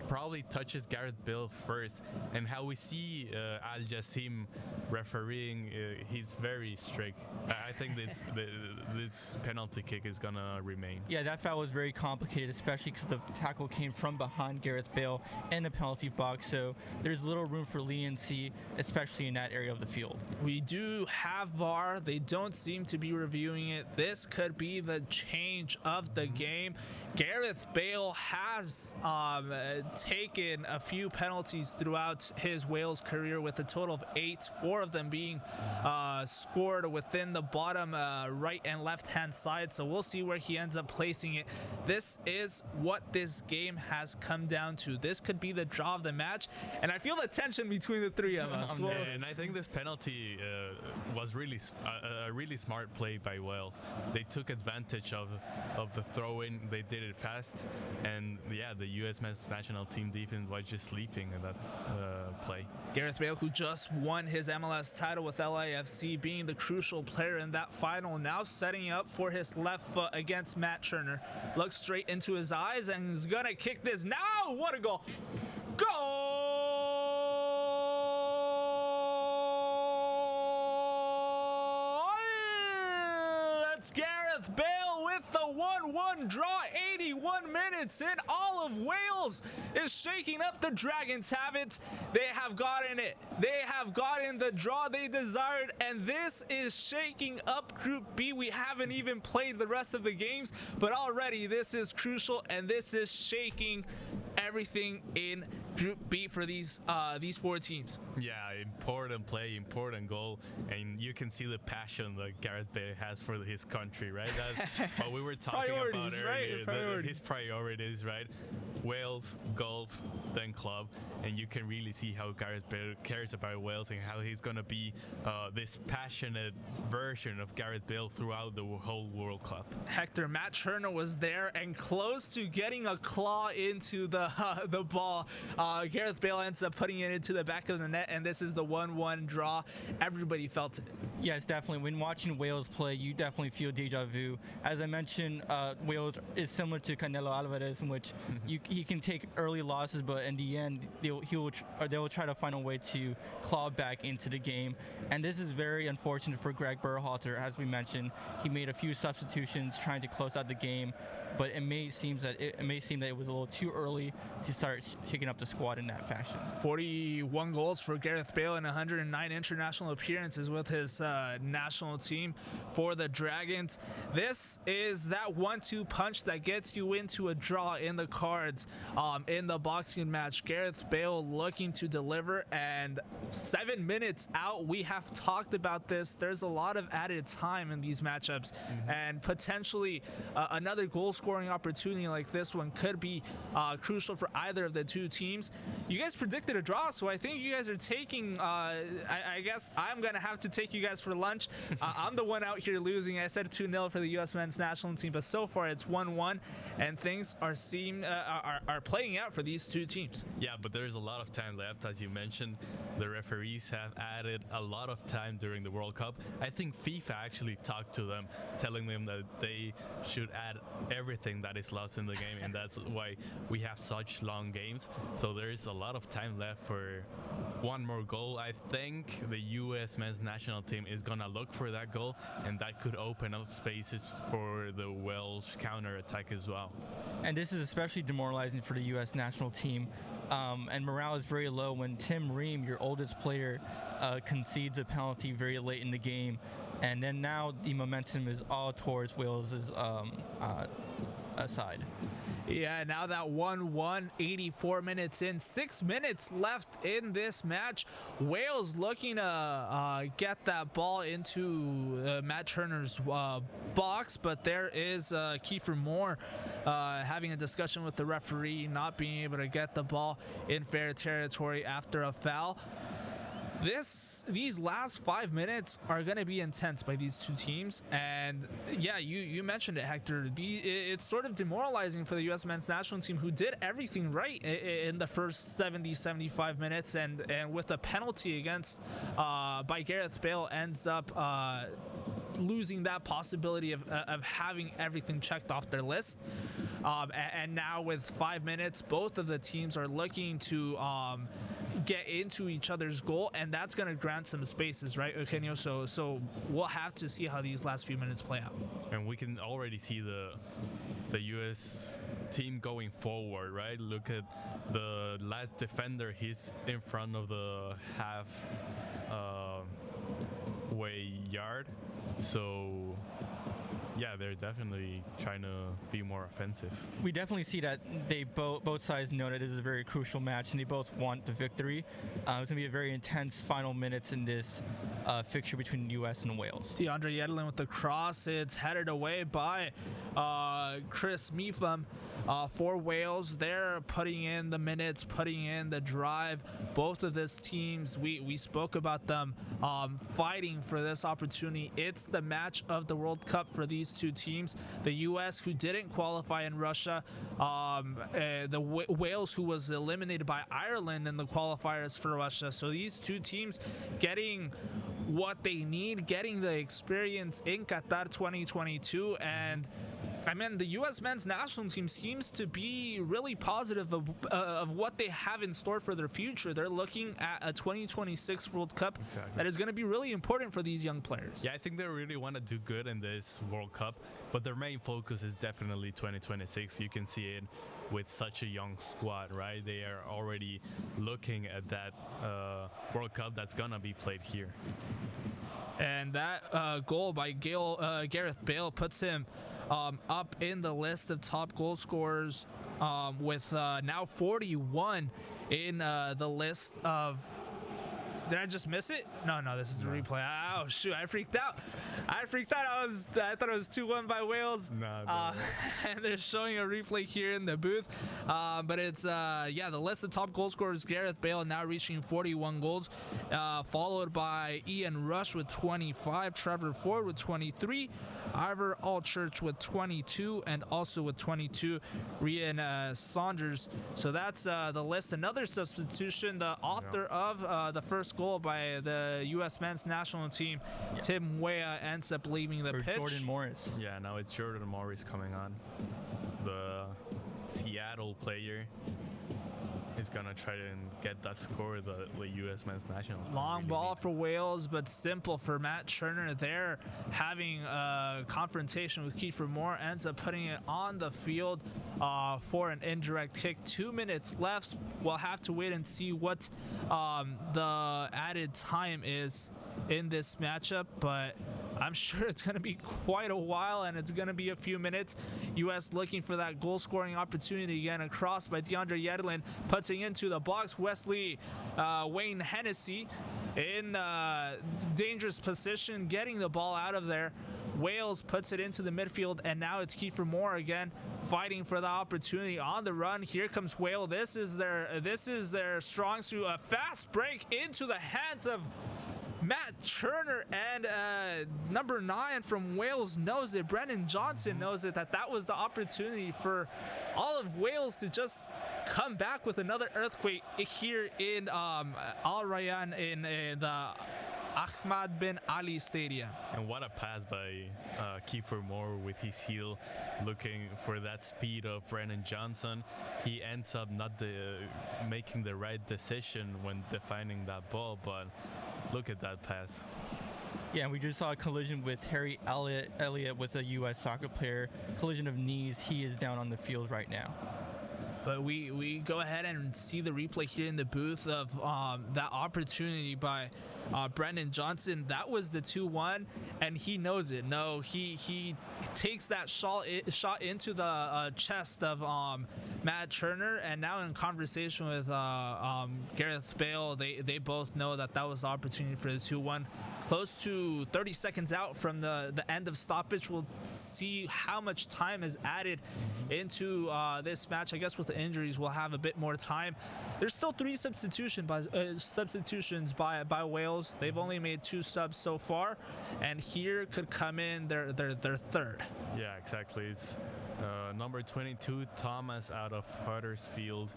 probably touches Gareth Bale first. And how we see Al Jassim refereeing, he's very strict. I think this penalty kick is gonna remain. Yeah, that foul was very complicated, especially because the tackle came from behind Gareth Bale in the penalty box. So there's little room for leniency, especially in that area of the field. We do have VAR. They don't seem to be reviewing it. This could be the change of the game. Gareth Bale has taken a few penalties throughout his Wales career, with a total of 8, 4 of them being scored within the bottom right and left hand side. So we'll see where he ends up placing it. This is what this game has come down to. This could be the draw of the match, and I feel the tension between the three of us. And I think this penalty was really a really smart play by Wales. They took advantage of the throw-in. They did it fast, and yeah, the U.S. men's national team defense was just sleeping in that play. Gareth Bale, who just won his MLS title with LAFC, being the crucial player in that final, now setting up for his left foot against Matt Turner. Looks straight into his eyes and is gonna kick this. Now, what a goal! Goal! That's Gareth Bale with the 1-1 draw. 81 minutes in. All of Wales is shaking up. The Dragons have it. They have gotten it. They have gotten the draw they desired, and this is shaking up Group B. We haven't even played the rest of the games, but already this is crucial, and this is shaking everything in Group B for these 4 teams. Yeah, important play, important goal, and you can see the passion that Gareth Bale has for his country, right? That's what we were talking about earlier. Right? His priorities, right? Wales, golf, then club, and you can really see how Gareth Bale cares about Wales and how he's gonna be this passionate version of Gareth Bale throughout the whole World Cup. Hector, Matt Turner was there and close to getting a claw into the ball. Gareth Bale ends up putting it into the back of the net, and this is the 1-1 draw. Everybody felt it. Yes, definitely. When watching Wales play, you definitely feel deja vu. As I mentioned, Wales is similar to Canelo Alvarez, in which he can take early losses, but in the end, they will try to find a way to claw back into the game. And this is very unfortunate for Greg Berhalter. As we mentioned, he made a few substitutions trying to close out the game, but it may seem that it was a little too early to start shaking up the squad in that fashion. 41 goals for Gareth Bale and 109 international appearances with his national team for the Dragons. This is that 1-2 punch that gets you into a draw in the cards in the boxing match. Gareth Bale looking to deliver, and 7 minutes out. We have talked about this. There's a lot of added time in these matchups, and potentially another goal scoring opportunity like this one could be crucial for either of the two teams. You guys predicted a draw, so I think you guys are taking, I guess I'm going to have to take you guys for lunch. I'm the one out here losing. I said 2-0 for the U.S. men's national team, but so far it's 1-1, and things are playing out for these two teams. Yeah, but there's a lot of time left. As you mentioned, the referees have added a lot of time during the World Cup. I think FIFA actually talked to them, telling them that they should add everything that is lost in the game, and that's why we have such long games. So there's a lot of time left for one more goal. I think the U.S. men's national team is gonna look for that goal, and that could open up spaces for the Welsh counter-attack as well. And this is especially demoralizing for the U.S. national team. And morale is very low when Tim Ream, your oldest player, concedes a penalty very late in the game. And then now the momentum is all towards Wales' side. Yeah, now that 1-1, 84 minutes in, 6 minutes left in this match. Wales looking to get that ball into Matt Turner's box, but there is Kiefer Moore having a discussion with the referee, not being able to get the ball in fair territory after a foul. These last 5 minutes are going to be intense by these two teams, and yeah, you mentioned it, Hector. It's sort of demoralizing for the U.S. men's national team, who did everything right in the first 70-75 minutes, and with a penalty against by Gareth Bale ends up losing that possibility of having everything checked off their list. And now with 5 minutes, both of the teams are looking to get into each other's goal, and that's going to grant some spaces, right, Eugenio? So we'll have to see how these last few minutes play out. And we can already see the U.S. team going forward, right? Look at the last defender. He's in front of the half-way yard. So yeah, they're definitely trying to be more offensive. We definitely see that they both sides know that this is a very crucial match, and they both want the victory. It's going to be a very intense final minutes in this fixture between the U.S. and Wales. DeAndre Yedlin with the cross. It's headed away by Chris Mepham for Wales. They're putting in the minutes, putting in the drive. Both of these teams, we spoke about them fighting for this opportunity. It's the match of the World Cup for these two teams. The U.S., who didn't qualify in Russia, Wales, who was eliminated by Ireland in the qualifiers for Russia. So these two teams getting what they need, getting the experience in Qatar 2022, and I mean, the U.S. men's national team seems to be really positive of what they have in store for their future. They're looking at a 2026 World Cup that is going to be really important for these young players. Yeah, I think they really want to do good in this World Cup, but their main focus is definitely 2026. You can see it with such a young squad, right? They are already looking at that World Cup that's going to be played here. And that goal by Gareth Bale puts him up in the list of top goal scorers with now 41 in the list of... Did I just miss it? No, this is a replay. Oh, shoot, I freaked out. I thought it was 2-1 by Wales. And they're showing a replay here in the booth. But it's, the list of top goal scorers, Gareth Bale now reaching 41 goals, followed by Ian Rush with 25, Trevor Ford with 23, Ivor Allchurch with 22, and also with 22, Ryan Saunders. So that's the list. Another substitution, the author of the first goal by the U.S. men's national team, Tim Weah, ends up leaving the pitch. Jordan Morris. Yeah, now it's Jordan Morris coming on. The Seattle player is going to try to get that score, the U.S. men's national team. Long ball for Wales, but simple for Matt Turner. They're having a confrontation with Kiefer Moore, ends up putting it on the field for an indirect kick. 2 minutes left. We'll have to wait and see what the added time is in this matchup, but I'm sure it's going to be quite a while, and it's going to be a few minutes. U.S. looking for that goal-scoring opportunity again. Across by DeAndre Yedlin, putting into the box. Wesley Wayne Hennessy in dangerous position, getting the ball out of there. Wales puts it into the midfield, and now it's Kiefer Moore again fighting for the opportunity on the run. Here comes Wales. This is their strong suit. A fast break into the hands of Matt Turner, and number 9 from Wales knows it. Brennan Johnson knows it, that was the opportunity for all of Wales to just come back with another earthquake here in Al Rayyan in the Ahmad bin Ali Stadium. And what a pass by Kiefer Moore with his heel, looking for that speed of Brennan Johnson. He ends up not making the right decision when defining that ball, but look at that pass. Yeah, and we just saw a collision with Harry Elliott with a U.S. soccer player. Collision of knees. He is down on the field right now. But we go ahead and see the replay here in the booth of that opportunity by Brendan Johnson. That was the 2-1, and he knows it. No, he takes that shot into the chest of Matt Turner, and now in conversation with Gareth Bale, they both know that was the opportunity for the 2-1. Close to 30 seconds out from the end of stoppage. We'll see how much time is added into this match. I guess with the injuries, we'll have a bit more time. There's still 3 substitutions by Wales. They've only made 2 subs so far, and here could come in their third. Yeah, exactly. It's number 22, Thomas, out of Huddersfield.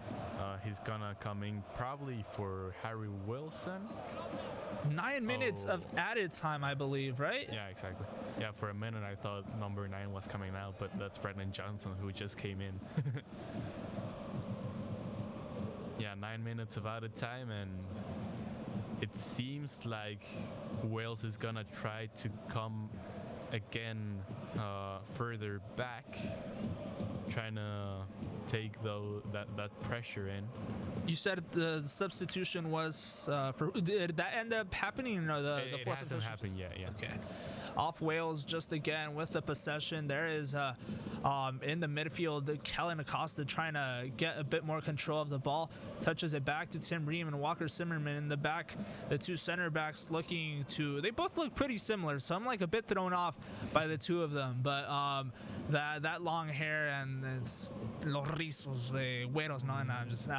He's gonna come in probably for Harry Wilson. 9 minutes of added time, I believe, right? Yeah, exactly. Yeah, for a minute I thought number 9 was coming out, but that's Brendan Johnson who just came in. Yeah, 9 minutes of added time, and it seems like Wales is gonna try to come again further back, trying to take that pressure in. You said the substitution was for. Did that end up happening? Or the fourth hasn't happened yet. Yeah. Okay. Off Wales just again with the possession. There is in the midfield, Kellen Acosta trying to get a bit more control of the ball. Touches it back to Tim Ream and Walker Zimmerman in the back. The 2 center backs looking to. They both look pretty similar, so I'm like a bit thrown off by the 2 of them. But that long hair and it's los rizos de güeros. No, I'm just.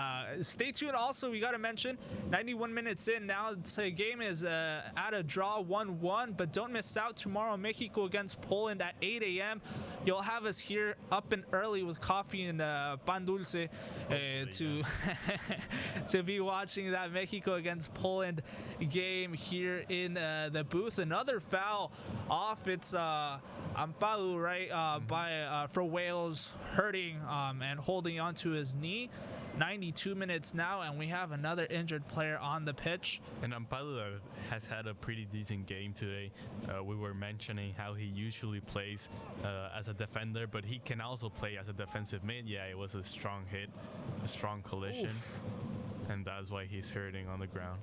Stay tuned. Also, we got to mention 91 minutes in now. The game is at a draw 1-1, but don't miss out tomorrow. Mexico against Poland at 8 a.m. You'll have us here up and early with coffee and pan dulce to be watching that Mexico against Poland game here in the booth. Another foul off. It's Ampadu, right, for Wales, hurting and holding onto his knee. 92 minutes now, and we have another injured player on the pitch. And Ampadu has had a pretty decent game today. We were mentioning how he usually plays as a defender, but he can also play as a defensive mid. Yeah, it was a strong hit, a strong collision. Oof. And that's why he's hurting on the ground.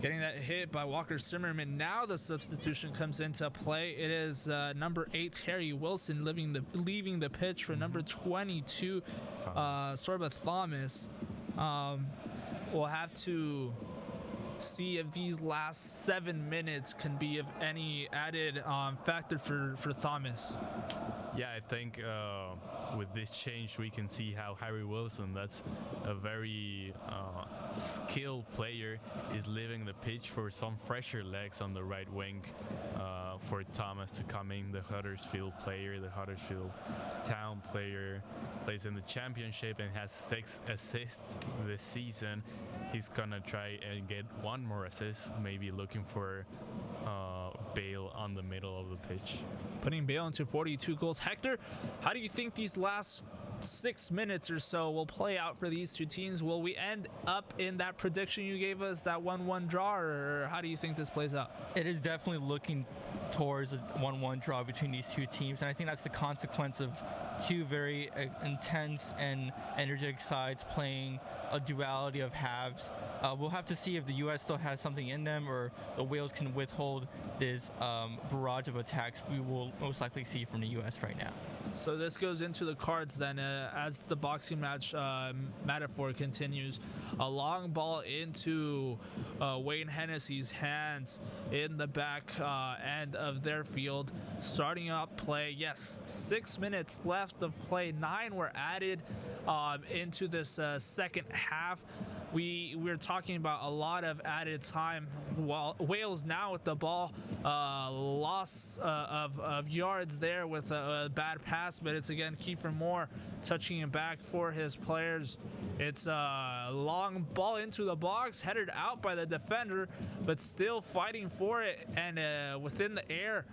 Getting that hit by Walker Zimmerman. Now the substitution comes into play. It is number 8, Terry Wilson, leaving the pitch for number 22, Sorba Thomas. We'll have to see if these last 7 minutes can be of any added factor for Thomas. Yeah, I think with this change we can see how Harry Wilson, that's a very skilled player, is leaving the pitch for some fresher legs on the right wing for Thomas to come in. The Huddersfield player, the Huddersfield Town player, plays in the championship and has 6 assists this season. He's gonna try and get 1 more assist, maybe looking for Bale on the middle of the pitch. Putting Bale into 42 goals. Hector, how do you think these last 6 minutes or so will play out for these 2 teams? Will we end up in that prediction you gave us, that 1-1 draw, or how do you think this plays out? It is definitely looking towards a 1-1 draw between these 2 teams, and I think that's the consequence of 2 very intense and energetic sides playing a duality of halves. We'll have to see if the U.S. still has something in them, or the Wales can withhold this barrage of attacks we will most likely see from the U.S. right now. So this goes into the cards then as the boxing match metaphor continues. A long ball into Wayne Hennessy's hands in the back end of their field. Starting up play. Yes, 6 minutes left of play. 9 were added into this second half. We're talking about a lot of added time. While Wales now with the ball, loss of yards there with a bad pass, but it's again Kiefer Moore touching it back for his players. It's a long ball into the box, headed out by the defender, but still fighting for it, and within the air.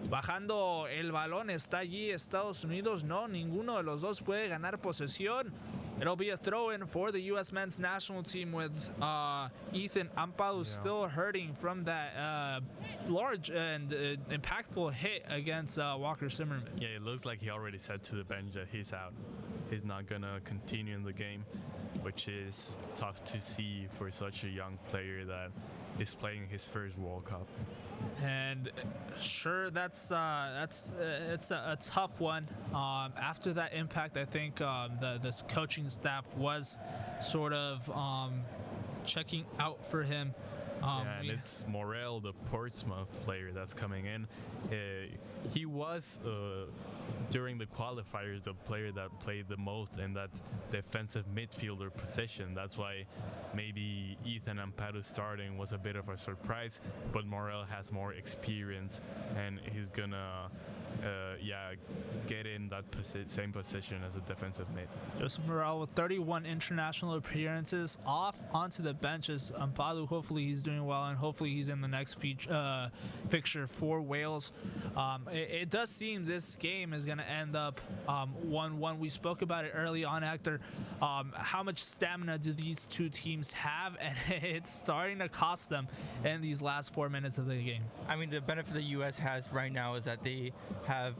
Bajando el balón, está allí Estados Unidos. No, ninguno de los dos puede ganar posesión. It'll be a throw-in for the U.S. men's national team with Ethan Ampadu still hurting from that large and impactful hit against Walker Zimmerman. Yeah, it looks like he already said to the bench that he's out. He's not going to continue in the game, which is tough to see for such a young player that is playing his first World Cup. And sure, it's a tough one. After that impact, I think this coaching staff was sort of checking out for him. And it's Morel, the Portsmouth player that's coming in. He was, during the qualifiers, the player that played the most in that defensive midfielder position. That's why maybe Ethan Ampadu starting was a bit of a surprise, but Morel has more experience, and he's gonna get in that same position as a defensive mid. Joseph Morel with 31 international appearances off onto the benches. Ampadu, hopefully he's doing well, and hopefully he's in the next fixture for Wales. It does seem this game is going to end up 1-1. We spoke about it early on, Hector. How much stamina do these two teams have? And it's starting to cost them in these last 4 minutes of the game. I mean, the benefit the U.S. has right now is that they have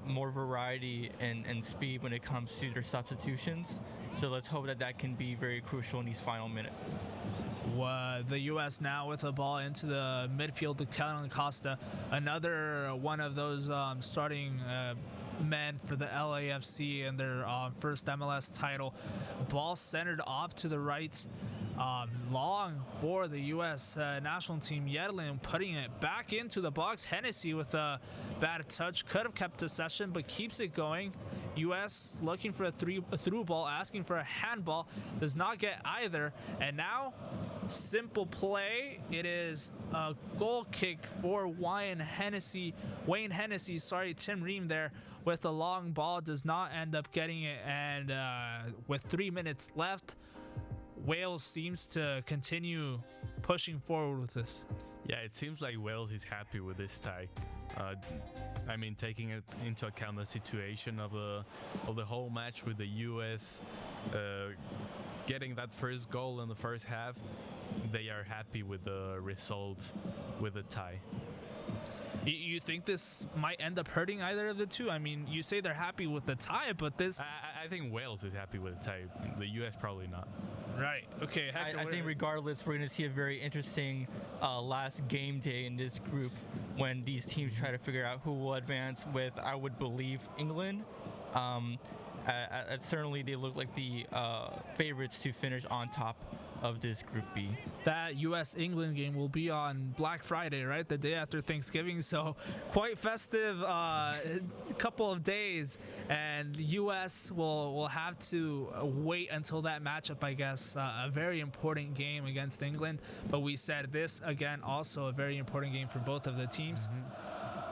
more variety and speed when it comes to their substitutions. So let's hope that can be very crucial in these final minutes. The U.S. now with the ball into the midfield to Kellen Costa, another one of those starting men for the LAFC in their first MLS title. Ball centered off to the right. Long for the U.S. National team. Yedlin putting it back into the box. Hennessy with a bad touch. Could have kept possession, but keeps it going. U.S. looking for a through ball, asking for a handball. Does not get either. And now, simple play. It is a goal kick for Wayne Hennessy. Tim Ream there with the long ball. Does not end up getting it. And with 3 minutes left, Wales seems to continue pushing forward with this. Yeah, it seems like Wales is happy with this tie. I mean, taking it into account the situation of the whole match with the U.S. Getting that first goal in the first half, they are happy with the result with the tie. You think this might end up hurting either of the two? I mean, you say they're happy with the tie, but this... I think Wales is happy with the tie. The U.S. probably not. Right. Okay. Hector, I think regardless, we're going to see a very interesting last game day in this group when these teams try to figure out who will advance with, I would believe, England. Certainly, they look like the favorites to finish on top of this Group B. That U.S.-England game will be on Black Friday, right? The day after Thanksgiving. So quite festive couple of days. And the U.S. will have to wait until that matchup, I guess. A very important game against England. But we said this, again, also a very important game for both of the teams. Mm-hmm.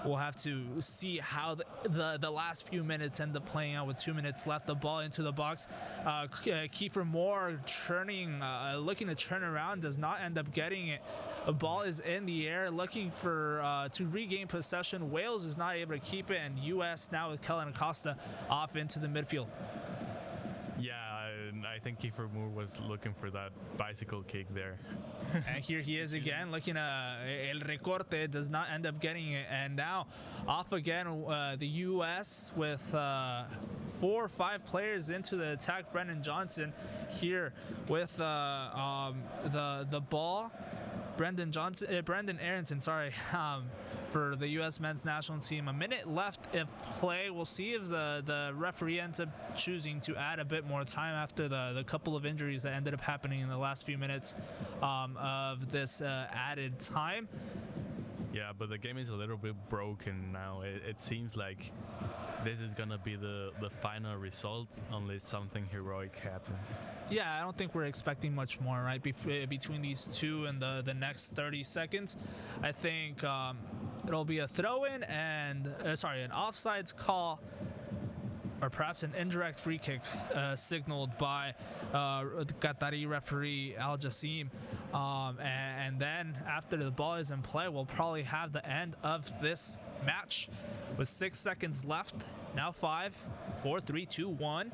We'll have to see how the last few minutes end up playing out with 2 minutes left. The ball into the box. Kiefer Moore looking to turn around, does not end up getting it. The ball is in the air, looking for to regain possession. Wales is not able to keep it, and U.S. now with Kellen Acosta off into the midfield. Yeah, I think Kiefer Moore was looking for that bicycle kick there. And here he is again, looking at El Recorte, does not end up getting it. And now off again, the U.S. with 4 or 5 players into the attack. Brennan Johnson here with the ball. Brendan Aronson, for the U.S. men's national team. A minute left of play. We'll see if the referee ends up choosing to add a bit more time after the couple of injuries that ended up happening in the last few minutes of this added time. Yeah, but the game is a little bit broken now. It seems like this is gonna be the final result unless something heroic happens. Yeah, I don't think we're expecting much more, right? Between these two and the next 30 seconds, I think it'll be a throw-in and an offsides call, or perhaps an indirect free kick signaled by the Qatari referee Al Jassim. And then after the ball is in play, we'll probably have the end of this match with 6 seconds left. Now 5, 4, 3, 2, 1.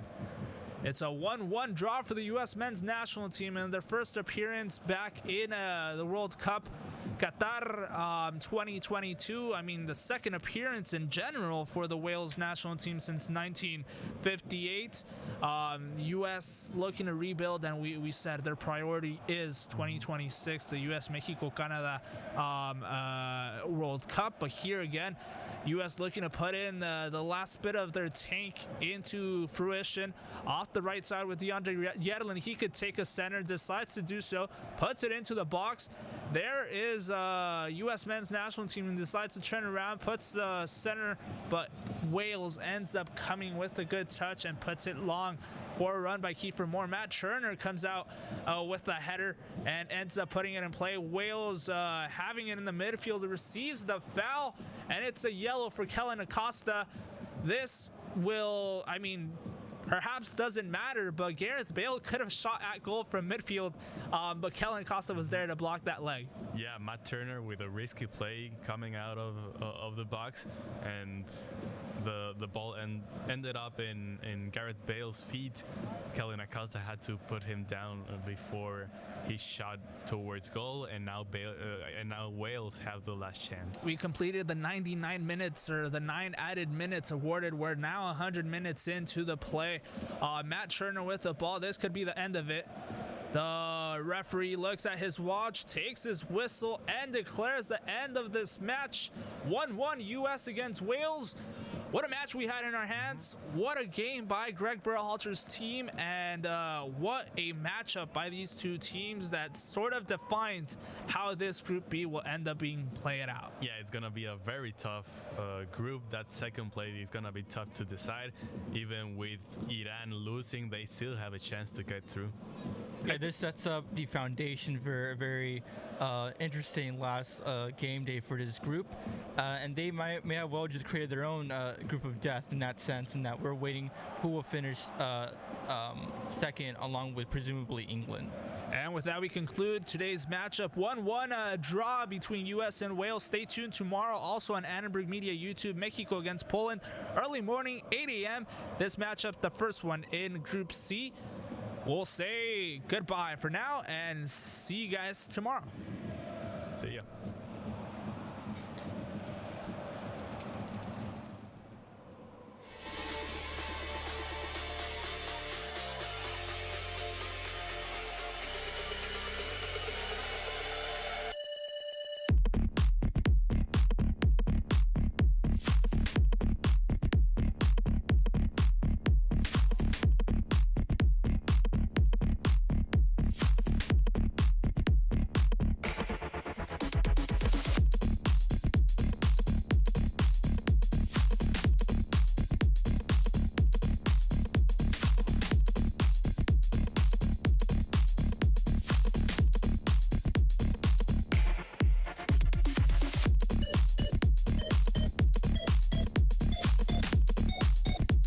It's a 1-1 draw for the U.S. men's national team in their first appearance back in the World Cup Qatar 2022. I mean, the second appearance in general for the Wales national team since 1958. U.S. looking to rebuild, and we said their priority is 2026, the U.S. Mexico-Canada World Cup. But here again, U.S. looking to put in the last bit of their tank into fruition. Off the right side with DeAndre Yedlin, he could take a center, decides to do so, puts it into the box. There is U.S. men's national team and decides to turn around, puts the center, but Wales ends up coming with a good touch and puts it long for a run by Kiefer Moore. Matt Turner comes out with the header and ends up putting it in play. Wales having it in the midfield, receives the foul, and it's a yellow for Kellen Acosta. This will, perhaps doesn't matter, but Gareth Bale could have shot at goal from midfield, but Kellen Acosta was there to block that leg. Yeah, Matt Turner with a risky play coming out of the box, and the ball ended up in Gareth Bale's feet. Kellen Acosta had to put him down before he shot towards goal, and now Wales have the last chance. We completed the 99 minutes, or the 9 added minutes awarded. We're now 100 minutes into the play. Matt Turner with the ball. This could be the end of it. The referee looks at his watch, takes his whistle, and declares the end of this match. 1-1 U.S. against Wales. What a match we had in our hands. What a game by Greg Berhalter's team, and what a matchup by these two teams that sort of defines how this Group B will end up being played out. Yeah, it's going to be a very tough group. That second place is going to be tough to decide. Even with Iran losing, they still have a chance to get through. Yeah, this sets up the foundation for a very interesting last game day for this group, and they may have well just created their own group of death in that sense, in that we're waiting who will finish second, along with presumably England. And with that, we conclude today's matchup. 1-1 draw between U.S. and Wales. Stay tuned tomorrow, also on Annenberg Media YouTube, Mexico against Poland. Early morning, 8 a.m. This matchup, the first one in Group C. We'll say goodbye for now and see you guys tomorrow. See ya.